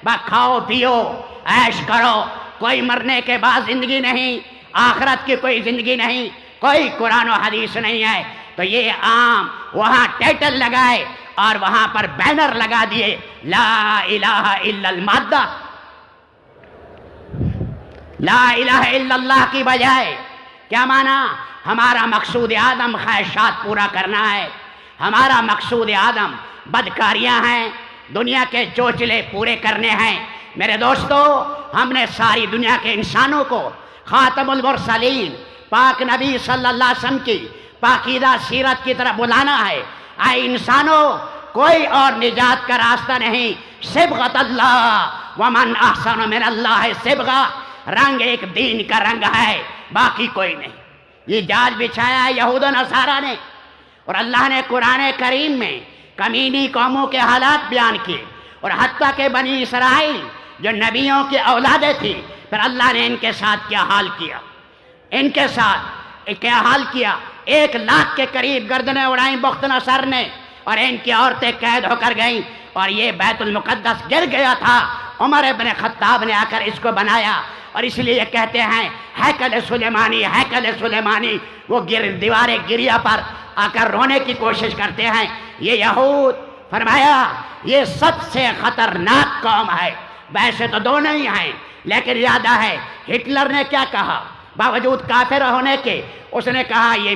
بس کھاؤ پیو عیش کرو، کوئی مرنے کے بعد زندگی نہیں، آخرت کی کوئی زندگی نہیں، کوئی قرآن و حدیث نہیں ہے۔ تو یہ عام وہاں ٹائٹل لگائے اور وہاں پر بینر لگا دیے لا الہ الا المادہ، لا الہ الا اللہ کی بجائے کیا مانا؟ ہمارا مقصود آدم خواہشات پورا کرنا ہے، ہمارا مقصود آدم بدکاریاں ہیں، دنیا کے چوچلے پورے کرنے ہیں۔ میرے دوستو ہم نے ساری دنیا کے انسانوں کو خاتم المرسلین پاک نبی صلی اللہ علیہ وسلم کی پاکیزہ سیرت کی طرف بلانا ہے۔ اے انسانوں کوئی اور نجات کا راستہ نہیں، صبغۃ اللہ ومن احسن من اللہ صبغہ، رنگ ایک دین کا رنگ ہے، باقی کوئی نہیں۔ یہ جال بچھایا ہے یہود و نصارہ نے، اور اللہ نے قرآن کریم میں کمینی قوموں کے حالات بیان کیے، اور حتیٰ کہ بنی اسرائیل جو نبیوں کی اولادیں تھی، پھر اللہ نے ان کے ساتھ کیا حال کیا، ان کے ساتھ کیا حال کیا۔ 1 لاکھ کے قریب گردنیں اڑائیں بخت نصر نے، اور ان کی عورتیں قید ہو کر گئیں، اور یہ بیت المقدس گر گیا تھا۔ عمر ابن خطاب نے آ کر اس کو بنایا، اور اس لیے کہتے ہیں ہیکل سلیمانی، ہیکل سلیمانی۔ وہ دیوارے گریا پر آ کر رونے کی کوشش کرتے ہیں۔ یہ یہود فرمایا یہ سب سے خطرناک قوم ہے، ویسے تو دونوں ہی ہیں لیکن زیادہ ہے۔ ہٹلر نے کیا کہا باوجود کافر ہونے کے؟ اس نے کہا یہ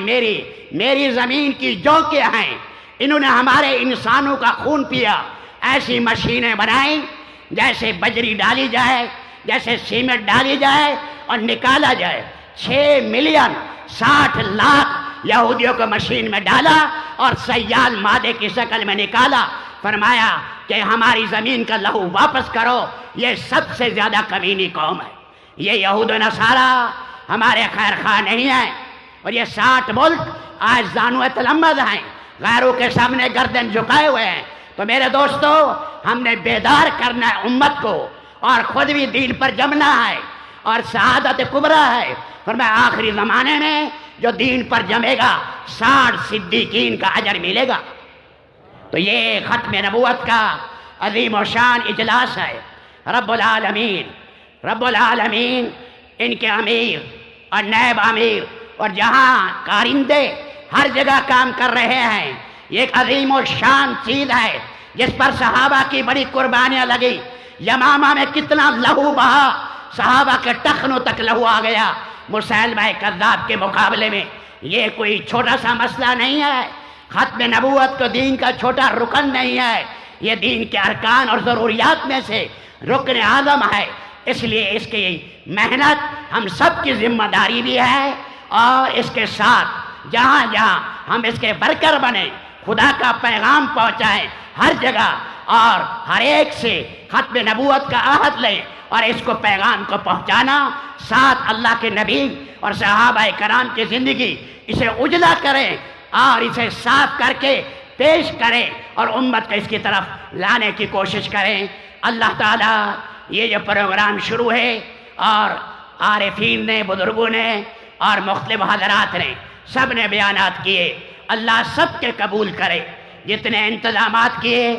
میری زمین کی جوکیں ہیں، انہوں نے ہمارے انسانوں کا خون پیا، ایسی مشینیں بنائیں جیسے بجری ڈالی جائے، جیسے سیمنٹ ڈالی جائے اور نکالا جائے۔ 6 ملین 60 لاکھ یہودیوں کو مشین میں ڈالا اور سیال مادے کی شکل میں نکالا، فرمایا کہ ہماری زمین کا لہو واپس کرو، یہ سب سے زیادہ کمینی قوم ہے، یہ یہود و نصارہ ہمارے خیر خواہ نہیں ہیں، اور یہ 60 ملک آج زانو تلمذ ہیں، غیروں کے سامنے گردن جھکائے ہوئے ہیں۔ تو میرے دوستو، ہم نے بیدار کرنا ہے امت کو، اور خود بھی دین پر جمنا ہے، اور سعادت کبریٰ ہے۔ فرمایا آخری زمانے میں جو دین پر جمے گا 60 صدیقین کا اجر ملے گا۔ تو یہ ختم نبوت کا عظیم و شان اجلاس ہے۔ رب العالمین ان کے امیر اور نائب امیر اور جہاں کارندے ہر جگہ کام کر رہے ہیں، یہ ایک عظیم و شان چیز ہے جس پر صحابہ کی بڑی قربانیاں لگی۔ یمامہ میں کتنا لہو بہا، صحابہ کے ٹخنوں تک لہو آ گیا مسیلمہ کذاب کے مقابلے میں۔ یہ کوئی چھوٹا سا مسئلہ نہیں ہے، ختم نبوت تو دین کا چھوٹا رکن نہیں ہے، یہ دین کے ارکان اور ضروریات میں سے رکن اعظم ہے۔ اس لیے اس کی محنت ہم سب کی ذمہ داری بھی ہے، اور اس کے ساتھ جہاں جہاں ہم اس کے برکر بنیں، خدا کا پیغام پہنچائیں ہر جگہ، اور ہر ایک سے ختم نبوت کا عہد لیں اور اس کو پیغام کو پہنچانا، ساتھ اللہ کے نبی اور صحابہ کرام کی زندگی اسے اجلا کریں اور اسے صاف کر کے پیش کریں اور امت کو اس کی طرف لانے کی کوشش کریں۔ اللہ تعالیٰ یہ جو پروگرام شروع ہے، اور عارفین نے، بزرگوں نے اور مختلف حضرات نے سب نے بیانات کیے، اللہ سب کے قبول کرے۔ جتنے انتظامات کیے،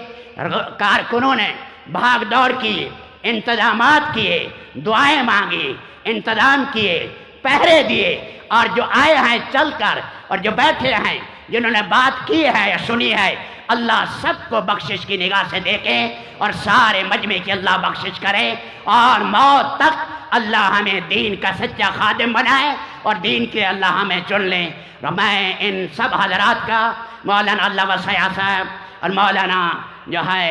کارکنوں نے بھاگ دوڑ کی، انتظامات کیے، دعائیں مانگی، انتظام کیے، پہرے دیے، اور جو آئے ہیں چل کر اور جو بیٹھے ہیں، جنہوں نے بات کی ہے یا سنی ہے، اللہ سب کو بخشش کی نگاہ سے دیکھیں اور سارے مجمع کی اللہ بخشش کرے، اور موت تک اللہ ہمیں دین کا سچا خادم بنائے اور دین کے اللہ ہمیں چن لیں۔ میں ان سب حضرات کا، مولانا اللہ وسیع صاحب اور مولانا جو ہے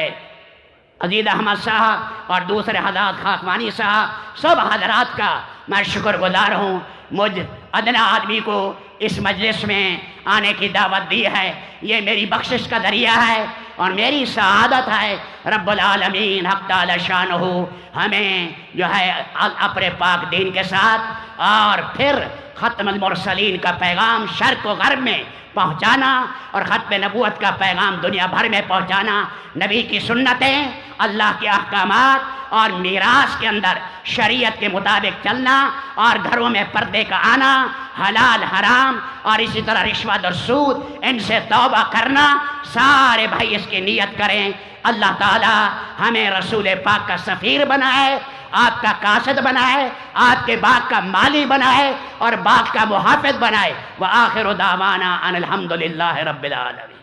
عزیز احمد صاحب اور دوسرے حضرات خاکوانی صاحب، سب حضرات کا میں شکر گزار ہوں، مجھ ادنا آدمی کو اس مجلس میں آنے کی دعوت دی ہے۔ یہ میری بخشش کا ذریعہ ہے اور میری سعادت ہے۔ رب العالمین حق تعالی شانہ ہمیں جو ہے اپنے پاک دین کے ساتھ، اور پھر ختم المرسلین کا پیغام شرق و غرب میں پہنچانا، اور ختم نبوت کا پیغام دنیا بھر میں پہنچانا، نبی کی سنتیں، اللہ کے احکامات اور میراث کے اندر شریعت کے مطابق چلنا، اور گھروں میں پردے کا آنا، حلال حرام اور اسی طرح رشوت اور سود، ان سے توبہ کرنا۔ سارے بھائی اس کی نیت کریں۔ اللہ تعالی ہمیں رسول پاک کا سفیر بنائے، آپ کا قاصد بنائے، آپ کے باغ کا مالی بنائے اور باغ کا محافظ بنائے۔ وآخر دعوانا ان الحمدللہ رب العالمین۔